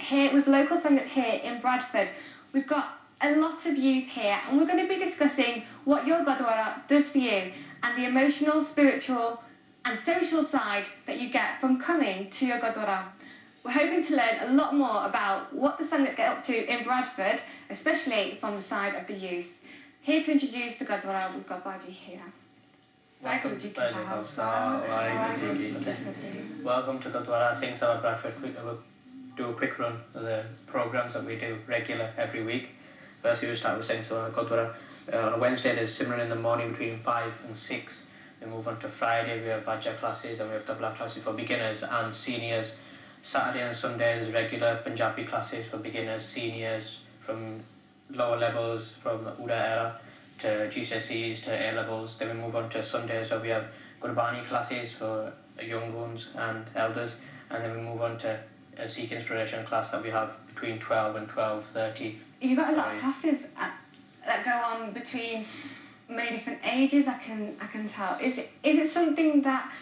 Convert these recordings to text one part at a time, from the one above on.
here with local Sangat here in Bradford. We've got a lot of youth here, and we're going to be discussing what your Gurdwara does for you and the emotional, spiritual and social side that you get from coming to your Gurdwara. We're hoping to learn a lot more about what the Sangat get up to in Bradford, especially from the side of the youth. Here to introduce the Gurdwara, we've got Baji here. Welcome to Gurdwara Singh Sabha Bradford. We'll do a quick run of the programs that we do regular every week. Firstly, we start with Singh Sabha Gurdwara. On a Wednesday, there's Simran in the morning between 5 and 6. We move on to Friday, we have Vajja classes and we have tabla classes for beginners and seniors. Saturday and Sunday, there's regular Punjabi classes for beginners, seniors, from lower levels, from Uda era to GCSEs to A levels. Then we move on to Sundays, so we have Gurbani classes for young ones and elders, and then we move on to a Sikh inspiration class that we have between 12 and 12:30. You've got a lot of classes that go on between many different ages. I can tell. Is it something that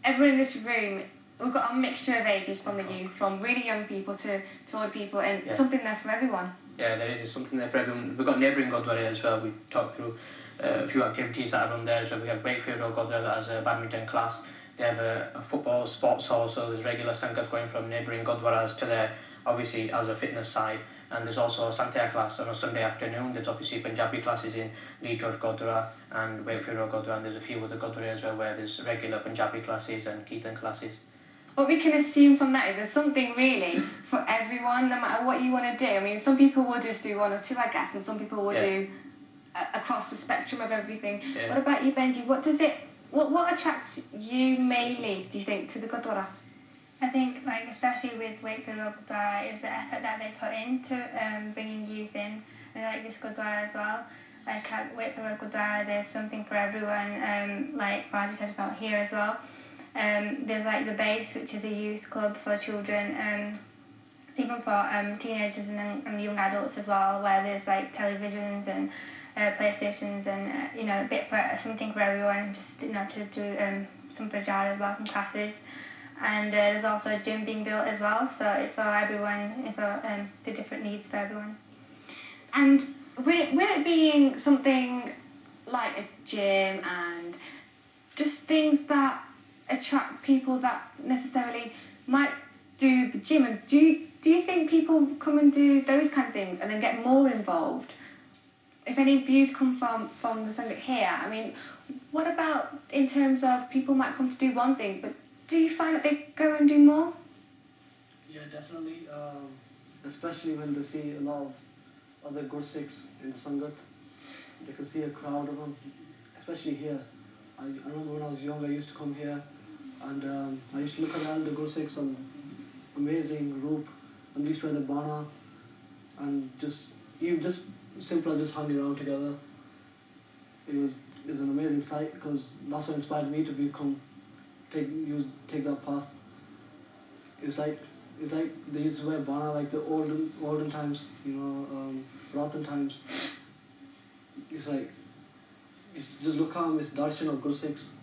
everyone in this room, we've got a mixture of ages from the youth, from really young people to old people, and something there for everyone? Yeah, there is something there for everyone. We've got neighbouring Gurdwara as well. We talked through a few activities that are run there. So we have Wakefield Gurdwara that has a badminton class. They have a football sports hall, so there's regular Sangat going from neighbouring Gurdwaras to there, obviously as a fitness side. And there's also a Santia class on a Sunday afternoon. There's obviously Punjabi classes in Leedroad Gurdwara and Wakefield Gurdwara, and there's a few other Gurdwara as well where there's regular Punjabi classes and Kirtan classes. What we can assume from that is there's something really for everyone, no matter what you want to do. I mean, some people will just do one or two, I guess, and some people will do across the spectrum of everything. Yeah. What about you, Benji? What attracts you mainly, do you think, to the Gurdwara? I think, especially with Wakefield Gurdwara, is the effort that they put into bringing youth in, and this Gurdwara as well. Like at Wakefield Gurdwara, there's something for everyone, like Baji said about here as well. There's the base, which is a youth club for children, even for teenagers and young adults as well, where there's televisions and PlayStations and a bit for something for everyone, just to do some prajar as well, some classes. And there's also a gym being built as well, so it's for everyone, for the different needs for everyone. And with it being something like a gym and just things that attract people that necessarily might do the gym, and do you think people come and do those kind of things and then get more involved? If any views come from the Sangat here, I mean, what about in terms of people might come to do one thing, but do you find that they go and do more? Yeah, definitely. Especially when they see a lot of other Sikhs in the Sangat, they can see a crowd of them, especially here. I remember when I was young, I used to come here and I used to look around the Sikhs, an amazing group, and they used to wear the bana and even just simple as just hanging around together. It was an amazing sight, because that's what inspired me to take that path. It's like they used to wear bana like the olden times, Ratan times. It's just look how this darshan of Sikhs.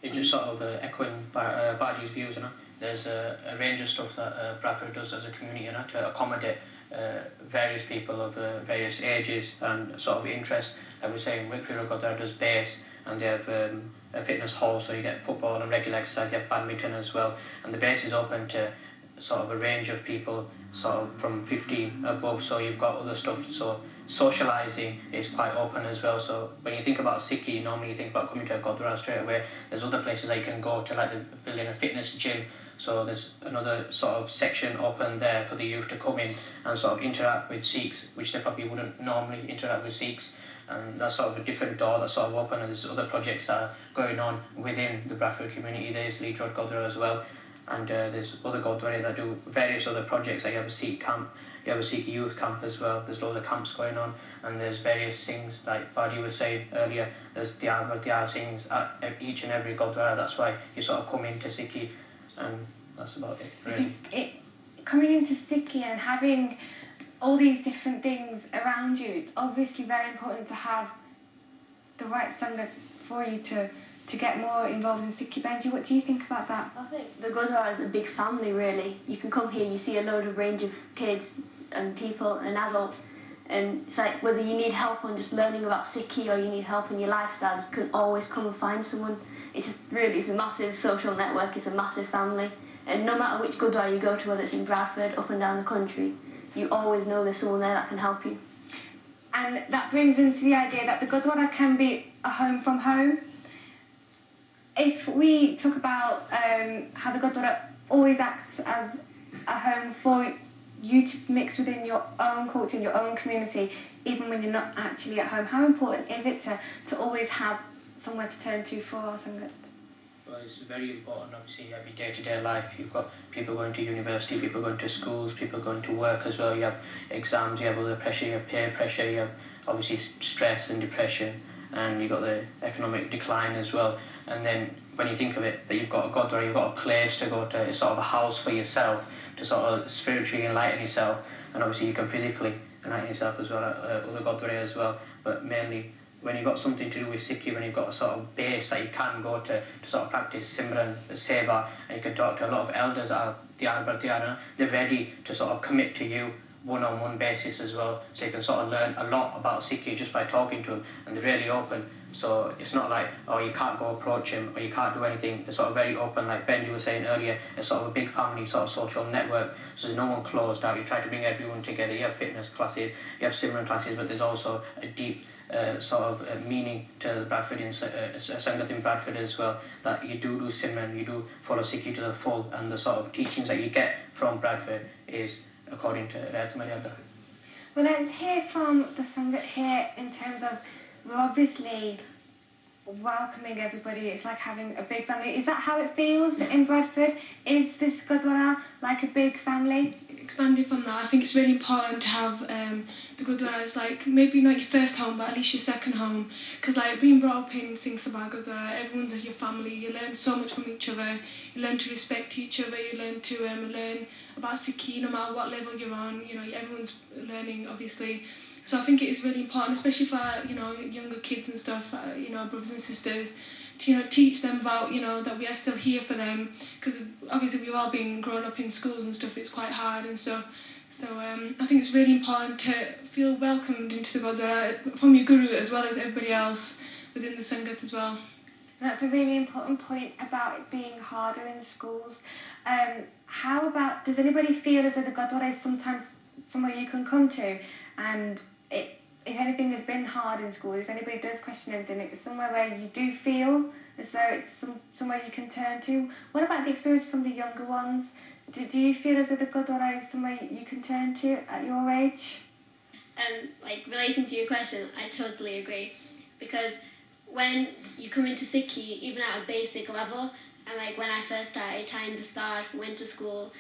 It's just sort of echoing Baji's views, There's a range of stuff that Bradford does as a community, to accommodate various people of various ages and sort of interests. Like we're saying, Wakefield Gurdwara does base, and they have a fitness hall, so you get football and regular exercise. You have badminton as well, and the base is open to sort of a range of people, sort of from 15 above. So you've got other stuff. So socialising is quite open as well. So when you think about Sikhi, normally you think about coming to a Gurdwara straight away. There's other places that you can go to, like building a fitness gym. So there's another sort of section open there for the youth to come in and sort of interact with Sikhs, which they probably wouldn't normally interact with Sikhs. And that's sort of a different door that's sort of open, and there's other projects that are going on within the Bradford community. There's Leedroad Gurdwara as well, and there's other Gurdwara that do various other projects. Like you have a Sikh camp, you have a Sikh youth camp as well. There's loads of camps going on, and there's various things, like Baji was saying earlier, there's Diyar Singhs at each and every Gurdwara. That's why you sort of come into Sikhi, and that's about it, really. Coming into Sikhi and having all these different things around you, it's obviously very important to have the right Sangat for you to to get more involved in Sikhi. Benji, what do you think about that? I think the Gurdwara is a big family, really. You can come here, you see a load of range of kids and people and adults, and it's like whether you need help on just learning about Sikhi or you need help in your lifestyle, you can always come and find someone. It's just really, it's a massive social network, it's a massive family, and no matter which Gurdwara you go to, whether it's in Bradford, up and down the country, you always know there's someone there that can help you. And that brings into the idea that the Gurdwara can be a home from home. If we talk about how the Gurdwara always acts as a home for you to mix within your own culture, in your own community, even when you're not actually at home, how important is it to always have somewhere to turn to for Sangat? Well, it's very important, obviously, every day-to-day life. You've got people going to university, people going to schools, people going to work as well. You have exams, you have other pressure, you have peer pressure, you have obviously stress and depression, and you've got the economic decline as well. And then when you think of it, that you've got a Gurdwara, you've got a place to go to, it's sort of a house for yourself, to sort of spiritually enlighten yourself, and obviously you can physically enlighten yourself as well, other Gurdwara as well, but mainly when you've got something to do with Sikhi, when you've got a sort of base that you can go to sort of practice Simran, Seva, and you can talk to a lot of elders that are they're ready to sort of commit to you one-on-one basis as well, so you can sort of learn a lot about Sikhi just by talking to them, and they're really open. So it's not like, oh, you can't go approach him or you can't do anything. They're sort of very open, like Benji was saying earlier, it's sort of a big family sort of social network, so there's no one closed out. You try to bring everyone together. You have fitness classes, you have Simran classes, but there's also a deep sort of meaning to the Bradfordian Sangat in Bradford as well, that you do Simran, you do follow Sikhi to the full, and the sort of teachings that you get from Bradford is according to Rayat Maryada. Well, let's hear from the Sangat here in terms of, we're obviously welcoming everybody. It's like having a big family. Is that how it feels in Bradford? Is this Gurdwara like a big family? Expanding from that, I think it's really important to have the Gurdwara as like maybe not your first home, but at least your second home. Because like being brought up in Singh Sabha Gurdwara, everyone's like your family. You learn so much from each other. You learn to respect each other. You learn to learn about Sikhi, no matter what level you're on. You know, everyone's learning, obviously. So I think it is really important, especially for younger kids and stuff, brothers and sisters, to teach them about that we are still here for them, because obviously we've all been growing up in schools and stuff. It's quite hard and stuff. So I think it's really important to feel welcomed into the Gurdwara from your guru as well as everybody else within the Sangat as well. That's a really important point about it being harder in schools. How about, does anybody feel as though the Gurdwara is sometimes somewhere you can come to, and if anything has been hard in school, if anybody does question anything, it's somewhere where you do feel as though it's somewhere you can turn to? What about the experience of some of the younger ones? Do you feel as though the Gurdwara is somewhere you can turn to at your age? Like relating to your question, I totally agree, because when you come into Sikhi, even at a basic level, and like when I first started trying to start, went to school,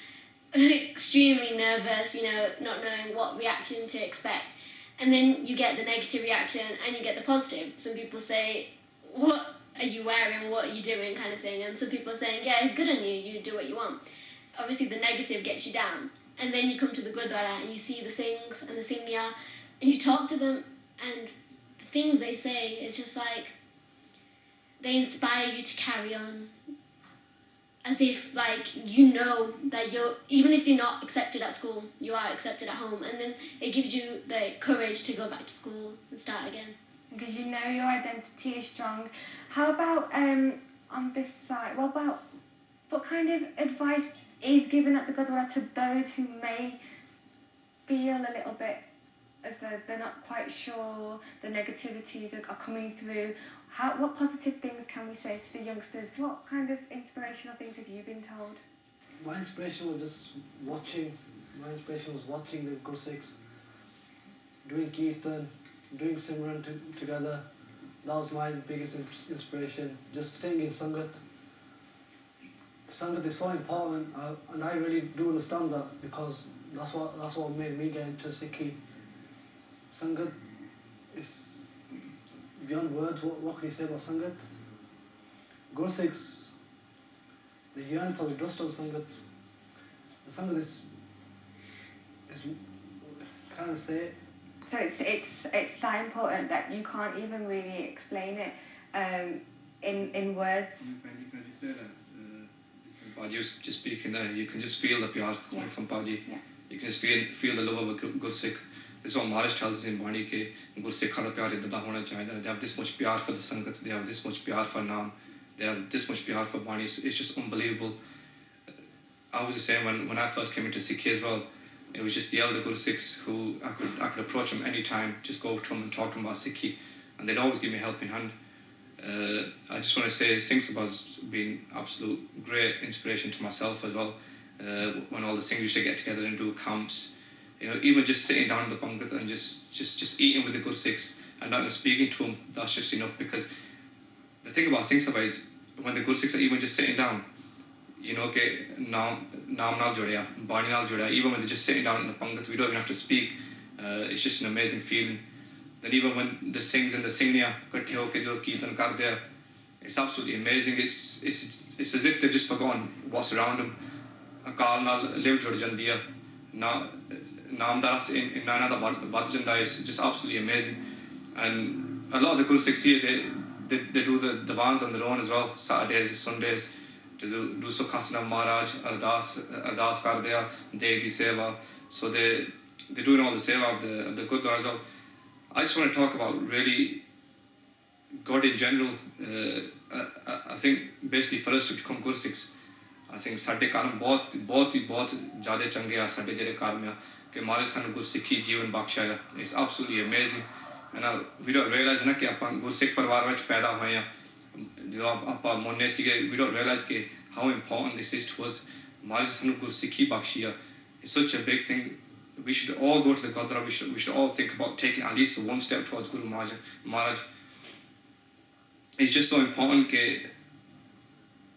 extremely nervous, not knowing what reaction to expect. And then you get the negative reaction and you get the positive. Some people say, what are you wearing, what are you doing, kind of thing. And some people are saying, yeah, good on you, you do what you want. Obviously the negative gets you down. And then you come to the Gurdwara and you see the Singhs and the Singhiya, and you talk to them, and the things they say, it's just like, they inspire you to carry on. As if, that you're, even if you're not accepted at school, you are accepted at home. And then it gives you the courage to go back to school and start again. Because you know your identity is strong. How about on this side, what kind of advice is given at the Gurdwara to those who may feel a little bit as though they're not quite sure, the negativities are coming through? What positive things can we say to the youngsters? What kind of inspirational things have you been told? My inspiration was just watching. My inspiration was watching the Guru Sikhs doing Kirtan, doing Simran together. That was my biggest inspiration. Just staying in Sangat. Sangat is so important, and I really do understand that, because that's what made me get into Sikhi. Sangat is beyond words. What can you say about Sangat? Guru Sikhs, they yearn for the dust of Sangat. The Sangat is can't say it. So it's that important that you can't even really explain it. in words. When you say that, just speaking there, you can just feel the pyar coming from Paji. Yeah. You can just feel the love of a Gursikh. This is what Maharaj tells us in Bani ke Gursikha da pyar idda hona chahiye. They have this much pyar for the Sangat, they have this much pyar for Naam, they have this much pyar for Bani. It's just unbelievable. I was the same when I first came into Sikhi as well. It was just the elder Gursikhs who I could approach them any time, just go over to them and talk to them about Sikhi, and they'd always give me a helping hand. I just want to say Singh Sabha has been absolute great inspiration to myself as well. When all the Singhs used to get together and do camps, even just sitting down in the Pangat and just eating with the Gursikhs and not even speaking to them, that's just enough. Because the thing about Singh Sabha is when the Gursikhs are even just sitting down, okay, naam naal jodya, bani naal jodya, even when they're just sitting down in the Pangat, we don't even have to speak. It's just an amazing feeling. Then even when the Singhs and the Singniya katthe hoke jo kirtan karde hain, it's absolutely amazing. It's as if they've just forgotten what's around them. Akal naal live jod jandi hai, naam da ras inna da bad janda hai. It's just absolutely amazing. And a lot of the Gursikhs here, they do the Divans on their own as well, Saturdays, Sundays. They do Sukhasana Maharaj, Ardas karde hai, Dev di Seva. So they're doing all the Seva of the Gurdwara as well. I just want to talk about really God in general. I think basically for us to become Gursikhs, I think ਸਾਡੇ ਕਾਰਨ ਬਹੁਤ ਜ਼ਿਆਦਾ ਚੰਗੇ ਆ ਸਾਡੇ ਜਿਹੜੇ ਕਾਰਨ ਆ ਕਿ ਮਾਰੇ ਸਾਨੂੰ ਗੁਰਸਿੱਖੀ ਜੀਵਨ ਬਖਸ਼ਿਆ ਆ. It's absolutely amazing. And we don't realize ਨਾ ਕਿ ਆਪਾਂ ਗੁਰਸਿੱਖ ਪਰਿਵਾਰ ਵਿੱਚ ਪੈਦਾ ਹੋਏ ਆ. ਜਦੋਂ ਆਪਾਂ ਮੁੰਨੇ ਸੀਗੇ, we don't realize ਕਿ how important this is to us. ਮਾਰੇ ਸਾਨੂੰ ਗੁਰਸਿੱਖੀ ਬਖਸ਼ੀ ਆ. It's such a big thing. We should all go to the Gurdwara. We should all think about taking at least one step towards Guru Maharaj. It's just so important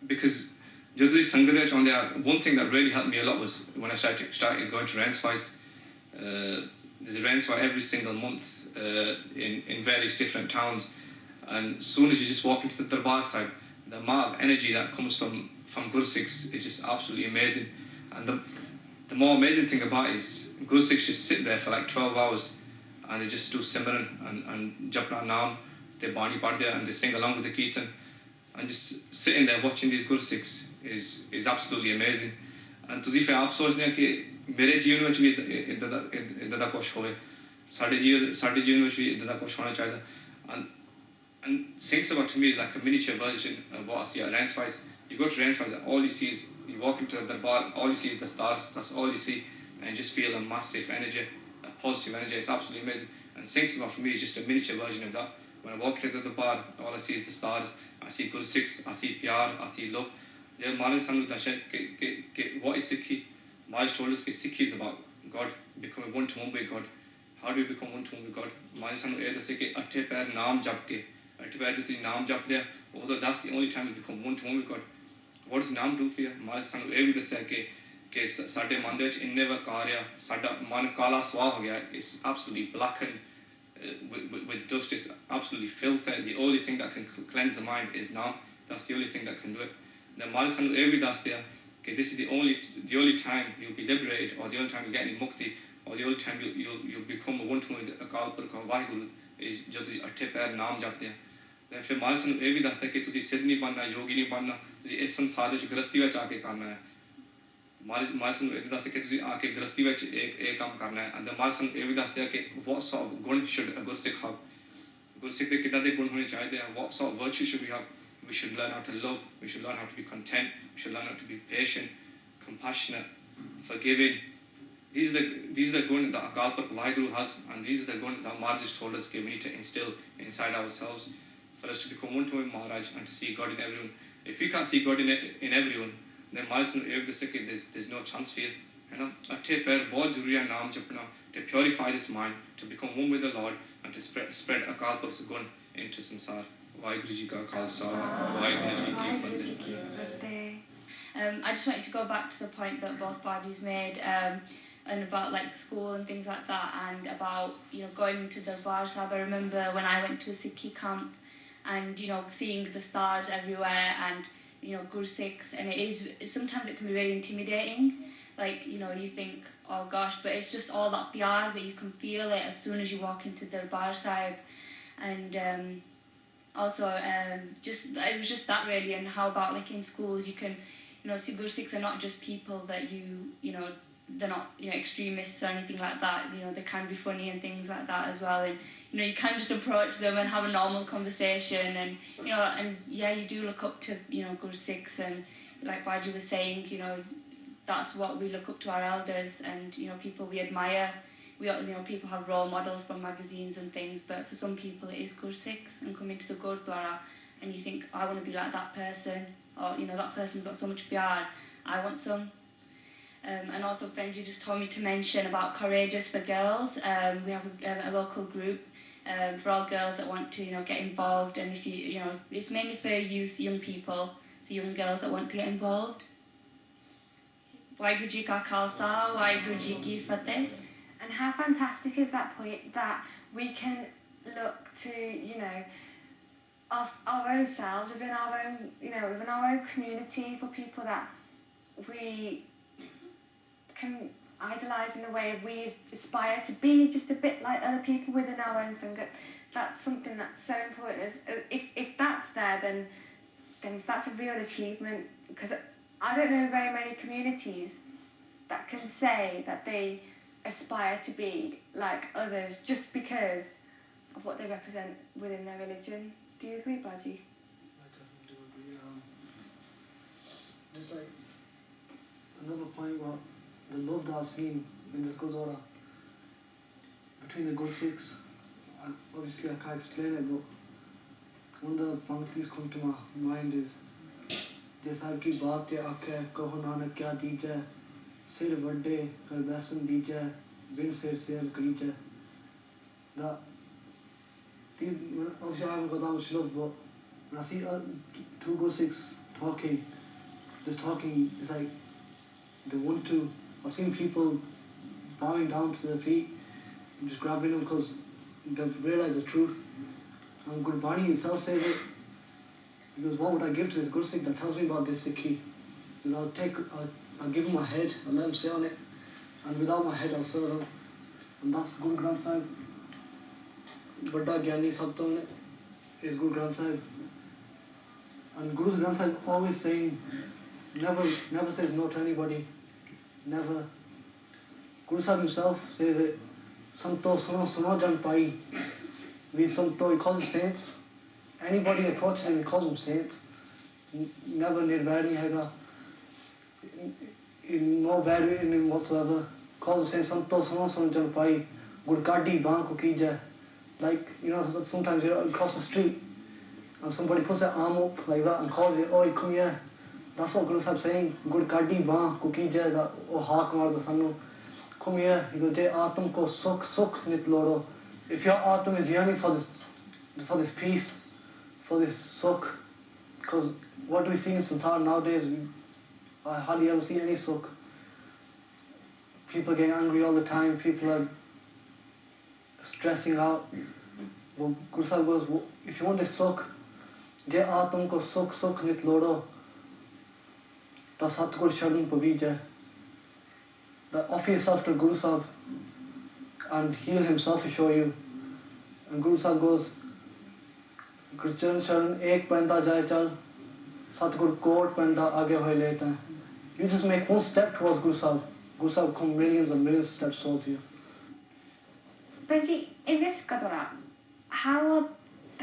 because one thing that really helped me a lot was when I started going to Renswise. There's a Renswise every single month in various different towns, and as soon as you just walk into the Darbar side, the amount of energy that comes from Gursikhs is just absolutely amazing. And the more amazing thing about it is Gursikhs just sit there for like 12 hours and they just do Simran and Japna Naam, they Bani Padya and they sing along with the Kirtan. And just sitting there watching these Gursikhs is absolutely amazing. And ਤੁਸੀਂ ਫਿਰ ਆਪ ਸੋਚਦੇ ਆ ਕਿ ਮੇਰੇ ਜੀਵਨ ਵਿੱਚ ਵੀ ਇਦਾਂ ਦਾ ਕੁਝ ਹੋਵੇ, ਸਾਡੇ ਜੀਵਨ ਵਿੱਚ ਵੀ ਇਦਾਂ ਦਾ ਕੁਝ ਹੋਣਾ ਚਾਹੀਦਾ. And Singh Sabha to me is like a miniature version of what I see at Renswise. You go to Renswise and all you see is, you walk into the bar, all you see is the stars, that's all you see, and you just feel a massive energy, a positive energy. It's absolutely amazing. And Singh Sabha for me is just a miniature version of that. When I walk into the bar, all I see is the stars, I see Gursikhs, I see pyar, I see love. What is Sikhi? Maharaj told us that Sikhi is about God, becoming one to one with God. How do you become one to one with God? Maharaj said that atte pair naam jap ke, atte pair jo naam jap de, although that's the only time you become one to one with God. What does naam do for you? Maharaj said that ਸਾਡੇ ਮਨ ਦੇ ਵਿੱਚ ਇੰਨੇ ਵਕਾਰ ਆ, ਸਾਡਾ ਮਨ ਕਾਲਾ ਸਵਾਹ ਹੋ ਗਿਆ. It's absolutely blackened with dust. It's absolutely filthy. The only thing that can cleanse the mind is naam. That's the only thing that can do it. Then Maharaj ਸਾਨੂੰ ਇਹ ਵੀ ਦੱਸਦੇ ਆ ਕਿ this is the only time you'll be liberated, or the only time you get any mukti, or the only time you'll become a one-to-one with Akal Purkh or Vaheguru is ਜਦੋਂ ਤੁਸੀਂ ਅੱਠੇ ਪੈਰ ਨਾਮ ਜਪਦੇ ਆ. Then ਫਿਰ Maharaj ਸਾਨੂੰ ਇਹ ਵੀ ਦੱਸਦਾ ਕਿ ਤੁਸੀਂ ਸਿੱਧ ਨਹੀਂ ਬਣਨਾ, ਯੋਗੀ ਨਹੀਂ ਬਣਨਾ, ਤੁਸੀਂ ਇਸ ਸੰਸਾਰ ਵਿੱਚ ਗ੍ਰਸਤੀ ਵਿੱਚ ਆ ਕੇ ਕਰਨਾ ਹੈ. Maharaj ਸਾਨੂੰ ਇਹ ਦੱਸਦਾ ਕਿ ਤੁਸੀਂ ਆ ਕੇ ਗ੍ਰਸਤੀ ਵਿੱਚ ਇਹ ਕੰਮ ਕਰਨਾ ਹੈ. And then Maharaj ਸਾਨੂੰ ਇਹ ਵੀ ਦੱਸਦਾ ਕਿ what sort of gun should a Gursikh have? Gursikh ਦੇ ਕਿੱਦਾਂ ਦੇ ਗੁਣ ਹੋਣੇ ਚਾਹੀਦੇ ਆ? What sort of virtue should we have? We should learn how to love, we should learn how to be content, we should learn how to be patient, compassionate, forgiving. These are the guns that Akal Purkh Vaheguru has, and these are the guns that Maharaj has told us that we need to instill inside ourselves for us to become one to one Maharaj and to see God in everyone. If we can't see God in everyone, then Maharaj there's no chance for you. Atte pair bahut zaruri hai naam japna, to purify this mind, to become one with the Lord, and to spread Akal Purkh's gun into sansar. Vaheguru ji ka khalsa, Vaheguru ji ki fateh. I just wanted to go back to the point that both Bajis made, and about like school and things like that, and about going to the Gurdwara Sahib. I remember when I went to a Sikhi camp, and seeing the stars everywhere, and Gursikhs, and sometimes it can be very intimidating. Like you think, oh gosh, but it's just all that pyar that you can feel it as soon as you walk into the Darbar Sahib. And also just it was just that really. And how about like in schools you can, Sikhs are not just people that you know they're not extremists or anything like that. They can be funny and things like that as well, and you can just approach them and have a normal conversation, and and yeah, you do look up to Sikhs, and like Baji was saying, that's what we look up to, our elders, and people we admire. People have role models from magazines and things, but for some people it is Sikhs and coming to the Gurdwara and you think, I want to be like that person, or that person's got so much pyar, I want some. And also Benji just told me to mention about Courageous for Girls. We have a local group for all girls that want to get involved, and if it's mainly for youth, young people, so young girls that want to get involved. Waheguru Ji Ka Khalsa, Waheguru Ji Ki Fateh. And how fantastic is that point that we can look to, our own selves, within our own community, for people that we can idolise in a way, we aspire to be just a bit like other people within our own Sangha. That's something that's so important. If that's there, then that's a real achievement, because I don't know very many communities that can say that they aspire to be like others just because of what they represent within their religion. Do you agree, Baji? I definitely do agree. Just like another point about the love that I've seen in this Gurdwara between the Sikhs, obviously I can't explain it, but one of the panktis come to my mind is जैसा की बात है आखे कहो नानक क्या दीजे सिर वड्डे कर बैसन दीजे बिन सिर save करीजे. That these obviously I haven't got that much love, but when I see two Sikhs talking, it's like they want to. I've seen people bowing down to their feet and just grabbing them because they've realised the truth. And Gurbani himself says it. He goes, what would I give to this good Sikh that tells me about this Sikhi? Because I'll give him my head, I'll let him sit on it, and without my head I'll serve him. And that's Guru Granth Sahib. Badda Gyani Sab to it is Guru Granth Sahib. And Guru Granth Sahib always saying, never says no to anybody. Never. Guru Sahib himself says it, Santo Suno Jan Pai. We Santo, he calls us saints. Anybody approaches him, he calls them saints. Never nirvana hega. No value in him whatsoever. Calls us saints, Santo Suno Jan Pai. Gurkadi Baan ko kija. Like, sometimes you're across the street and somebody puts their arm up like that and calls you, oi, come here. That's what Guru Sahib's saying. Gurkadi Baan ko kija, that haak mar da sanu. Come here. He goes, Je Atam ko sukh nit loro. If your Atam is yearning for this peace, for this sukh, because what do we see in Sansar nowadays? I hardly ever see any sukh. People getting angry all the time, people are stressing out. Well, Guru Sahib goes, if you want this sukh, Je Atam ko sukh nit loro, ta Satgur Sharan Pavija. That offer yourself to Guru Sahib and he'll himself show you. And Guru Sahib goes, Gurcharan Sharan ek panda jai chal, Satgur Kod panda aage hoye lete hain. You just make one step towards Guru Sahib will come millions and millions of steps towards you. Benji, in this Gurdwara, how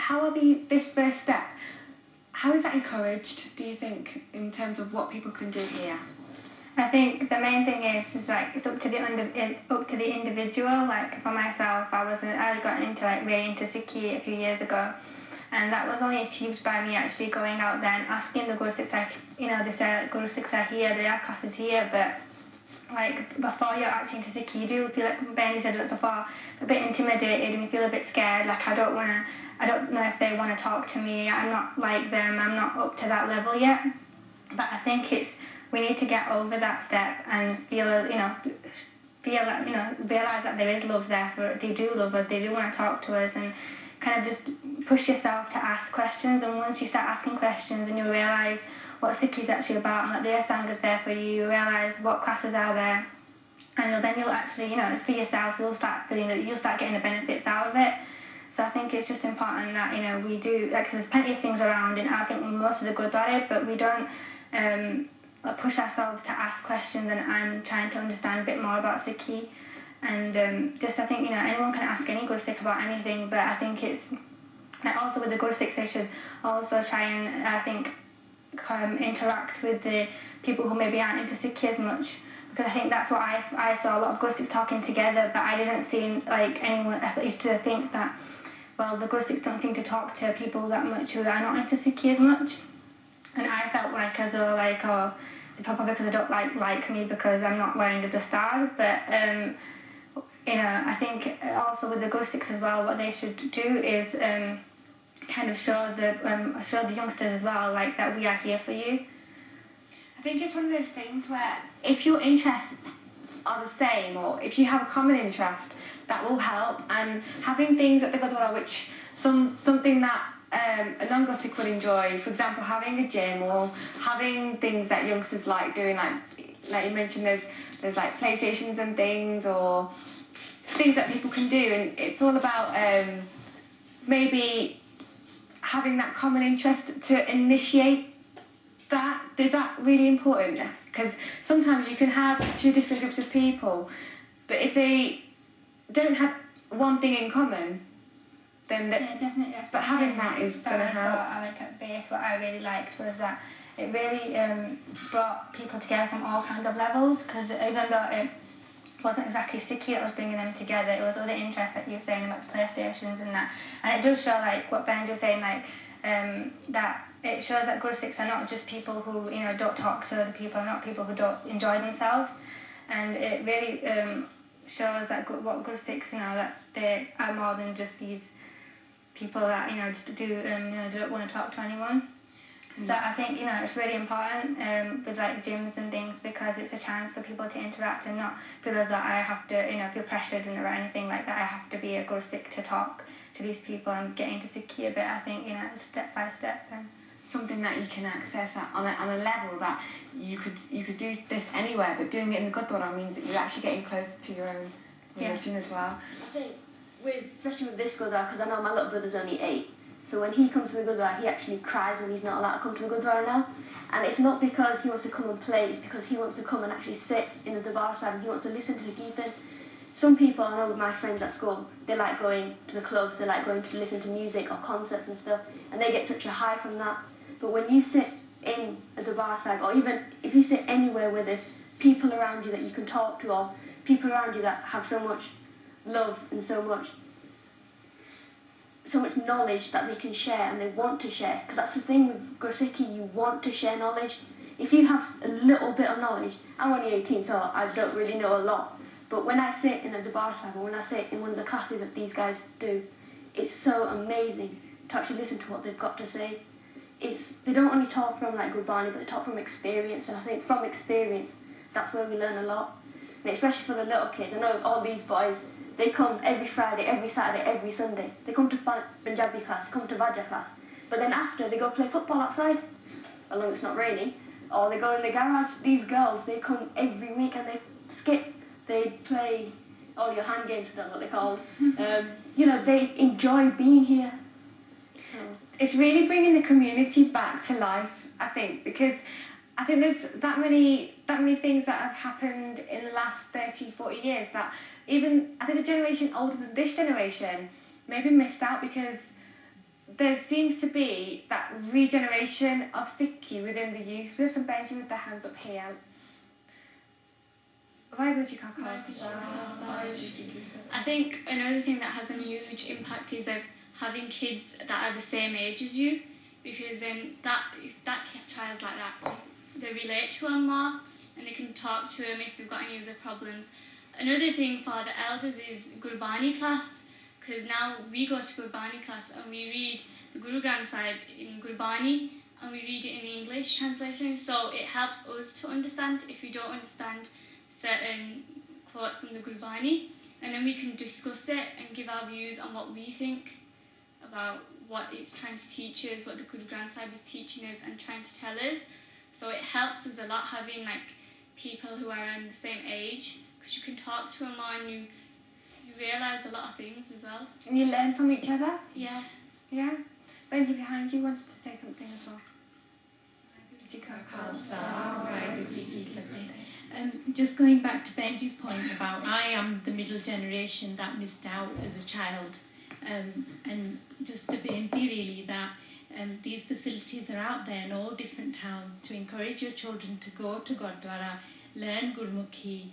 are this first step, how is that encouraged, do you think, in terms of what people can do here? I think the main thing is like it's up to the individual. Like for myself, I got into really into Sikhi a few years ago, and that was only achieved by me actually going out there and asking the Guru Sikhs, they say Guru Sikhs are here, there are classes here, but like before you're actually into Sikhi, you do feel like Benny said it before, a bit intimidated and you feel a bit scared. Like I don't know if they want to talk to me. I'm not like them. I'm not up to that level yet. But I think we need to get over that step and realize that there is love there they do love us, they do want to talk to us, and kind of just push yourself to ask questions. And once you start asking questions and you realise what Sikhi is actually about and that there's Sangha there for you, you realise what classes are there, and then you'll actually, it's for yourself, you'll start getting the benefits out of it. So I think it's just important that, you know, we do, like, 'cause there's plenty of things around in, I think, most of the Gurdwara, but we don't push ourselves to ask questions and trying to understand a bit more about Sikhi. And just, I think, you know, anyone can ask any Gursikh about anything, but I think it's, like, also with the Gursikhs, they should also try and, I think, interact with the people who maybe aren't into Sikhi as much, because I think that's what I saw a lot of Gursikhs talking together, but I didn't see, like, anyone. I used to think that, well, the Gursikhs don't seem to talk to people that much who are not into Sikhi as much, and I felt like as though, like, oh, probably because they don't like me because I'm not wearing the dastar, but you know, I think also with the Gursikhs as well, what they should do is kind of show the youngsters as well, like, that we are here for you. I think it's one of those things where if your interests are the same, or if you have a common interest, that will help. And having things at the Gurdwara which something that a non-Gursikh would enjoy, for example, having a gym or having things that youngsters like doing, like you mentioned, there's like PlayStations and things, or things that people can do, and it's all about maybe having that common interest to initiate that. Is that really important? Because sometimes you can have two different groups of people, but if they don't have one thing in common, then definitely. But having that is going to help. I like at base, what I really liked was that it really brought people together from all kinds of levels, because even though it wasn't exactly Sikhi that was bringing them together, it was other interests, like you were saying about PlayStations and that. And it does show, like what Benji was saying, like that it shows that Gursikhs are not just people who, you know, don't talk to other people, not people who don't enjoy themselves, and it really shows that what Gursikhs, you know, that they are more than just these people that, you know, just do you know, don't want to talk to anyone. So I think, you know, it's really important with like gyms and things, because it's a chance for people to interact and not feel as though I have to, you know, feel pressured or anything like that. I have to be a Gursikh to talk to these people and get into Sikhi a bit. I think, you know, step by step. And something that you can access on a level that you could do this anywhere, but doing it in the Gurdwara means that you're actually getting closer to your own religion as well. I think, especially with this Gurdwara, because I know my little brother's only 8, so when he comes to the Gurdwara, he actually cries when he's not allowed to come to the Gurdwara now. And it's not because he wants to come and play, it's because he wants to come and actually sit in the Darbar side and he wants to listen to the Kirtan. Some people, I know with my friends at school, they like going to the clubs, they like going to listen to music or concerts and stuff, and they get such a high from that. But when you sit in a Darbar side, or even if you sit anywhere where there's people around you that you can talk to, or people around you that have so much love and so much knowledge that they can share and they want to share, because that's the thing with Gursikhi, you want to share knowledge. If you have a little bit of knowledge, I'm only 18 so I don't really know a lot, but when I sit in a Darbar Sahib or when I sit in one of the classes that these guys do, it's so amazing to actually listen to what they've got to say. They don't only talk from like Gurbani, but they talk from experience, and I think from experience that's where we learn a lot. And especially for the little kids, I know all these boys, they come every Friday, every Saturday, every Sunday. They come to Punjabi class, they come to Vajra class. But then after, they go play football outside, as long as it's not raining. Or they go in the garage. These girls, they come every week and they skip. They play all your hand games, I don't know what they're called. You know, they enjoy being here. So. It's really bringing the community back to life, I think, because I think there's that many things that have happened in the last 30, 40 years that even, I think the generation older than this generation maybe missed out, because there seems to be that regeneration of Sikhi within the youth. There's some Benji with their hands up here. I think another thing that has a huge impact is having kids that are the same age as you, because then that child's like that, they relate to them more and they can talk to them if they've got any other problems. Another thing for the elders is Gurbani class, because now we go to Gurbani class and we read the Guru Granth Sahib in Gurbani and we read it in English translation, so it helps us to understand if we don't understand certain quotes from the Gurbani, and then we can discuss it and give our views on what we think about what it's trying to teach us, what the Guru Granth Sahib is teaching us and trying to tell us. So it helps us a lot having like people who are in the same age, because you can talk to them more and you realise a lot of things as well. And you learn from each other? Yeah. Yeah. Benji behind you wanted to say something as well. Just going back to Benji's point about I am the middle generation that missed out as a child, and just a beinti really that these facilities are out there in all different towns to encourage your children to go to Gurdwara, learn Gurmukhi.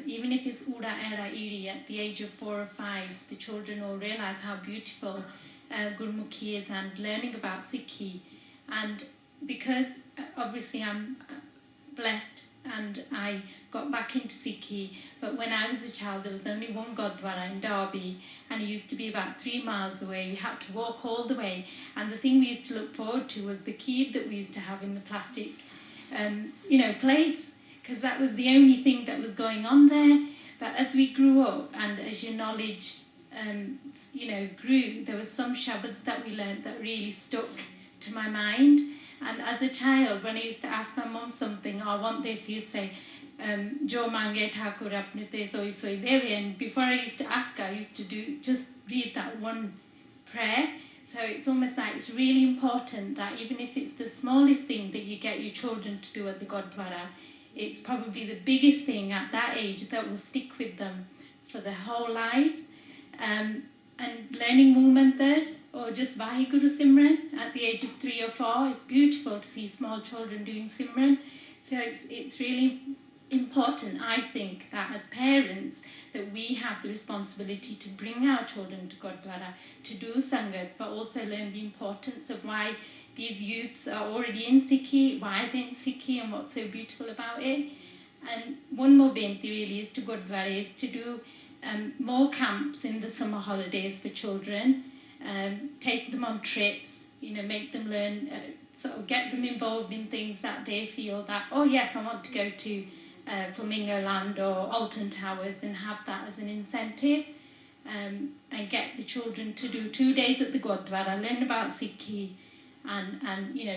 Even if it's Ura Era Iri at the age of 4 or 5, the children will realise how beautiful Gurmukhi is and learning about Sikhi. And because obviously I'm blessed and I got back into Sikhi, but when I was a child there was only one Gurdwara in Derby and it used to be about 3 miles away. We had to walk all the way, and the thing we used to look forward to was the kheer that we used to have in the plastic plates, because that was the only thing that was going on there. But as we grew up and as your knowledge grew, there were some shabads that we learned that really stuck to my mind. And as a child, when I used to ask my mum something, I want this, she used to say, Jo mange thakur apne te soi soi devi. And before I used to ask her, I used to just read that one prayer. So it's almost like it's really important that even if it's the smallest thing that you get your children to do at the Gurdwara, it's probably the biggest thing at that age that will stick with them for their whole lives. And learning Mool Mantar or just Vaheguru Simran at the age of 3 or 4, it's beautiful to see small children doing Simran. So it's really important, I think, that as parents that we have the responsibility to bring our children to Gurdwara to do Sangat, but also learn the importance of why these youths are already in Sikhi, why they're in Sikhi and what's so beautiful about it. And one more benti really is to Gurdwara is to do more camps in the summer holidays for children, take them on trips, make them learn, sort of get them involved in things that they feel that, oh yes, I want to go to Flamingo Land or Alton Towers, and have that as an incentive, and get the children to do 2 days at the Gurdwara, learn about Sikhi, and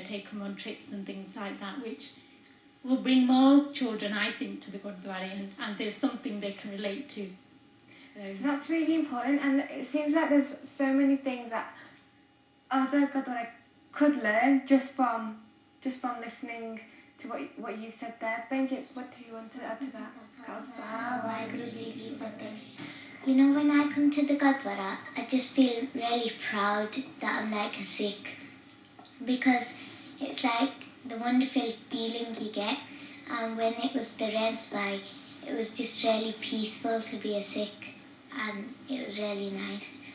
take them on trips and things like that, which will bring more children, I think, to the Gurdwara, and there's something they can relate to. So that's really important, and it seems like there's so many things that other Gurdwara could learn just from listening to what you said there. Benji, what do you want to add to that? When I come to the Gurdwara, I just feel really proud that I'm like a Sikh, because it's like the wonderful feeling you get. And when it was the Rensby, it was just really peaceful to be a Sikh, and it was really nice.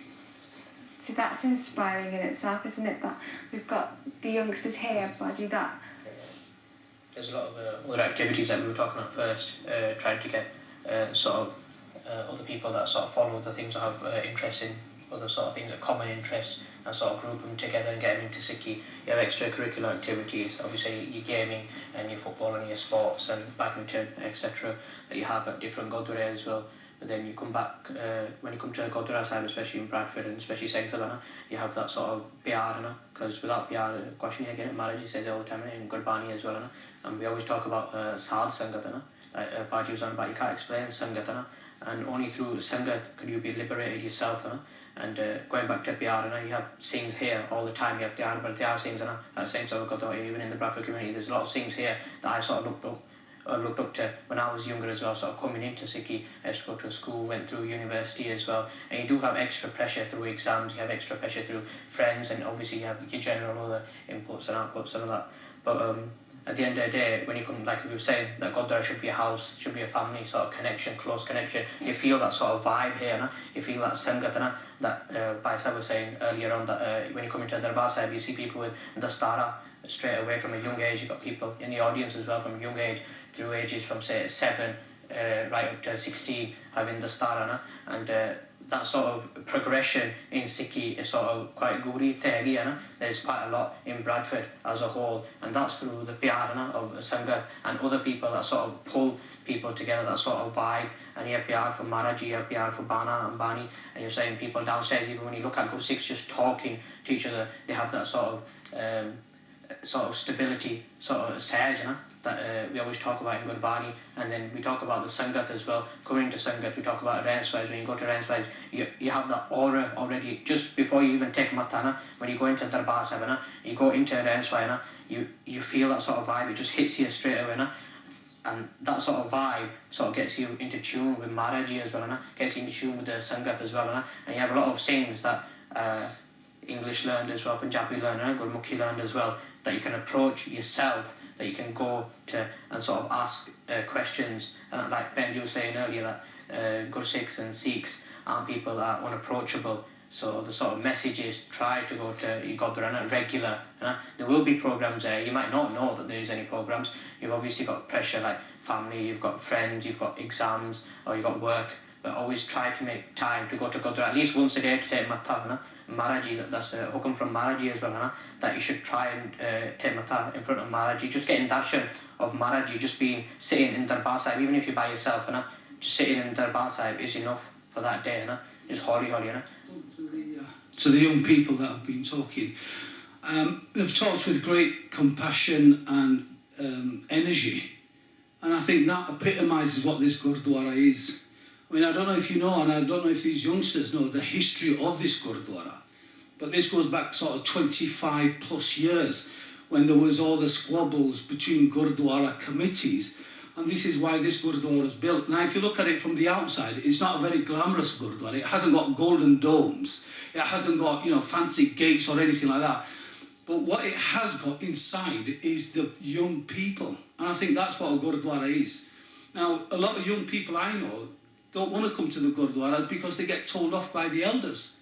So that's inspiring in itself, isn't it? That we've got the youngsters here, Baji, that. There's a lot of other activities that we were talking about first, trying to get other people that sort of follow the things or have interest in other sort of things, a common interest, and sort of group them together and get them into Sikhi. You have extracurricular activities, obviously your gaming and your football and your sports and badminton, etc. that you have at different Gurdwara as well. But then you come back, when you come to the Gurdwara side, especially in Bradford and especially Singh Sabha, you have that sort of pyar, because without pyar, question again, marriage, he says all the time, in Gurbani as well. And we always talk about Sadh Sangat, Baji was on about, you can't explain Sangat, and only through Sangat could you be liberated yourself. And going back to pyar, you have Singhs here all the time. You have Tyar Singhs at Singh Sabha, even in the Bradford community. There's a lot of Singhs here that I sort of looked up to when I was younger as well, sort of coming into Sikhi. I used to go to school, went through university as well, and you do have extra pressure through exams, you have extra pressure through friends, and obviously you have your general other inputs and outputs and all that. But at the end of the day, when you come, like we were saying, that Gurdwara should be a house, should be a family sort of connection, close connection. You feel that sort of vibe here, you feel that Sangat, that Baisa was saying earlier on, that when you come into the Darbar Sahib, you see people with Dastara straight away from a young age. You've got people in the audience as well from a young age, through ages from say 7 right up to 16 having Dastara, and that sort of progression in Sikhi is sort of quite guri tehgi, there's quite a lot in Bradford as a whole, and that's through the pyar of Sangat and other people that sort of pull people together, that sort of vibe. And you have pyar for Maharaji, you have pyar for Bana and Bani, and you're saying people downstairs, even when you look at Sikhs just talking to each other, they have that sort of stability, sort of surge, that we always talk about in Gurbani, and then we talk about the Sangat as well. Coming to Sangat, we talk about Rainswise. When you go to Rainswise, you have that aura already, just before you even take Matana, when you go into Darbar Sahib, you go into Rainswise, you feel that sort of vibe, it just hits you straight away, and that sort of vibe sort of gets you into tune with Maharaji as well, gets you into tune with the Sangat as well, and you have a lot of Singhs that English learned as well, Punjabi learned, Gurmukhi learned as well, that you can approach yourself, that you can go to and sort of ask questions. And like Benji was saying earlier, that Gursikhs and Sikhs aren't people that are unapproachable. So the sort of messages try to go to Gurdwara regular. There will be programs there. You might not know that there is any programs. You've obviously got pressure like family, you've got friends, you've got exams, or you've got work. But always try to make time to go to Gurdwara at least once a day to take Mata. Maharaji, that's a hukum from Maharaji as well, that you should try and take Mata in front of Maharaji. Just getting darshan of Maharaji, just sitting in Darbar Sahib, even if you're by yourself, just sitting in Darbar Sahib is enough for that day. Just holi. So the young people that have been talking, they've talked with great compassion and energy, and I think that epitomises what this Gurdwara is. I mean, I don't know if you know, and I don't know if these youngsters know the history of this Gurdwara, but this goes back sort of 25 plus years when there was all the squabbles between Gurdwara committees, and this is why this Gurdwara was built. Now, if you look at it from the outside, it's not a very glamorous Gurdwara. It hasn't got golden domes. It hasn't got, fancy gates or anything like that. But what it has got inside is the young people, and I think that's what a Gurdwara is. Now, a lot of young people I know don't want to come to the Gurdwara because they get told off by the elders.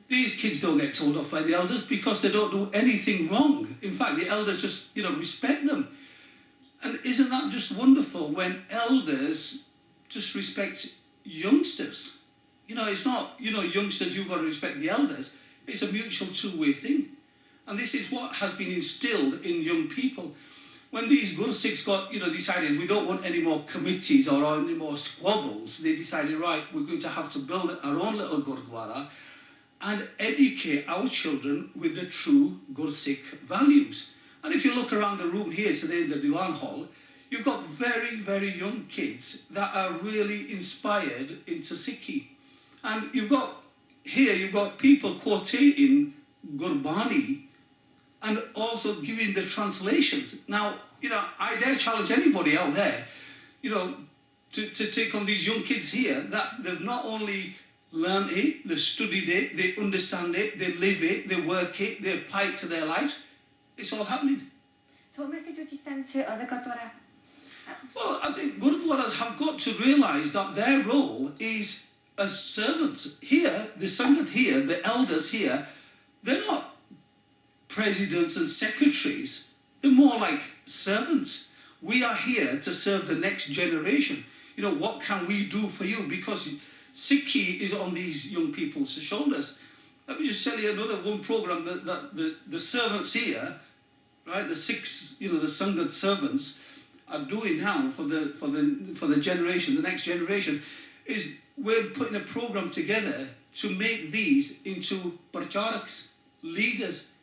These kids don't get told off by the elders because they don't do anything wrong. In fact, the elders just, respect them. And isn't that just wonderful when elders just respect youngsters? It's not, youngsters, you've got to respect the elders. It's a mutual two-way thing. And this is what has been instilled in young people. When these Gursikhs got, decided we don't want any more committees or any more squabbles, they decided, right, we're going to have to build our own little Gurdwara and educate our children with the true Gursikh values. And if you look around the room here today in the Diwan Hall, you've got very, very young kids that are really inspired into Sikhi. And you've got people quotating Gurbani and also giving the translations. Now, I dare challenge anybody out there, to take on these young kids here that they've not only learned it, they've studied it, they understand it, they live it, they work it, they apply it to their lives. It's all happening. So what message would you send to other Gurdwara? Well, I think Gurdwaras have got to realise that their role is as servants. Here, the Sangat here, the elders here, they're not presidents and secretaries. They're more like servants. We are here to serve the next generation. What can we do for you? Because Sikhi is on these young people's shoulders. Let me just tell you another one program that the servants here, right, the Sikhs, the Sangat servants are doing now for the generation, the next generation, is we're putting a program together to make these into pracharaks, leaders,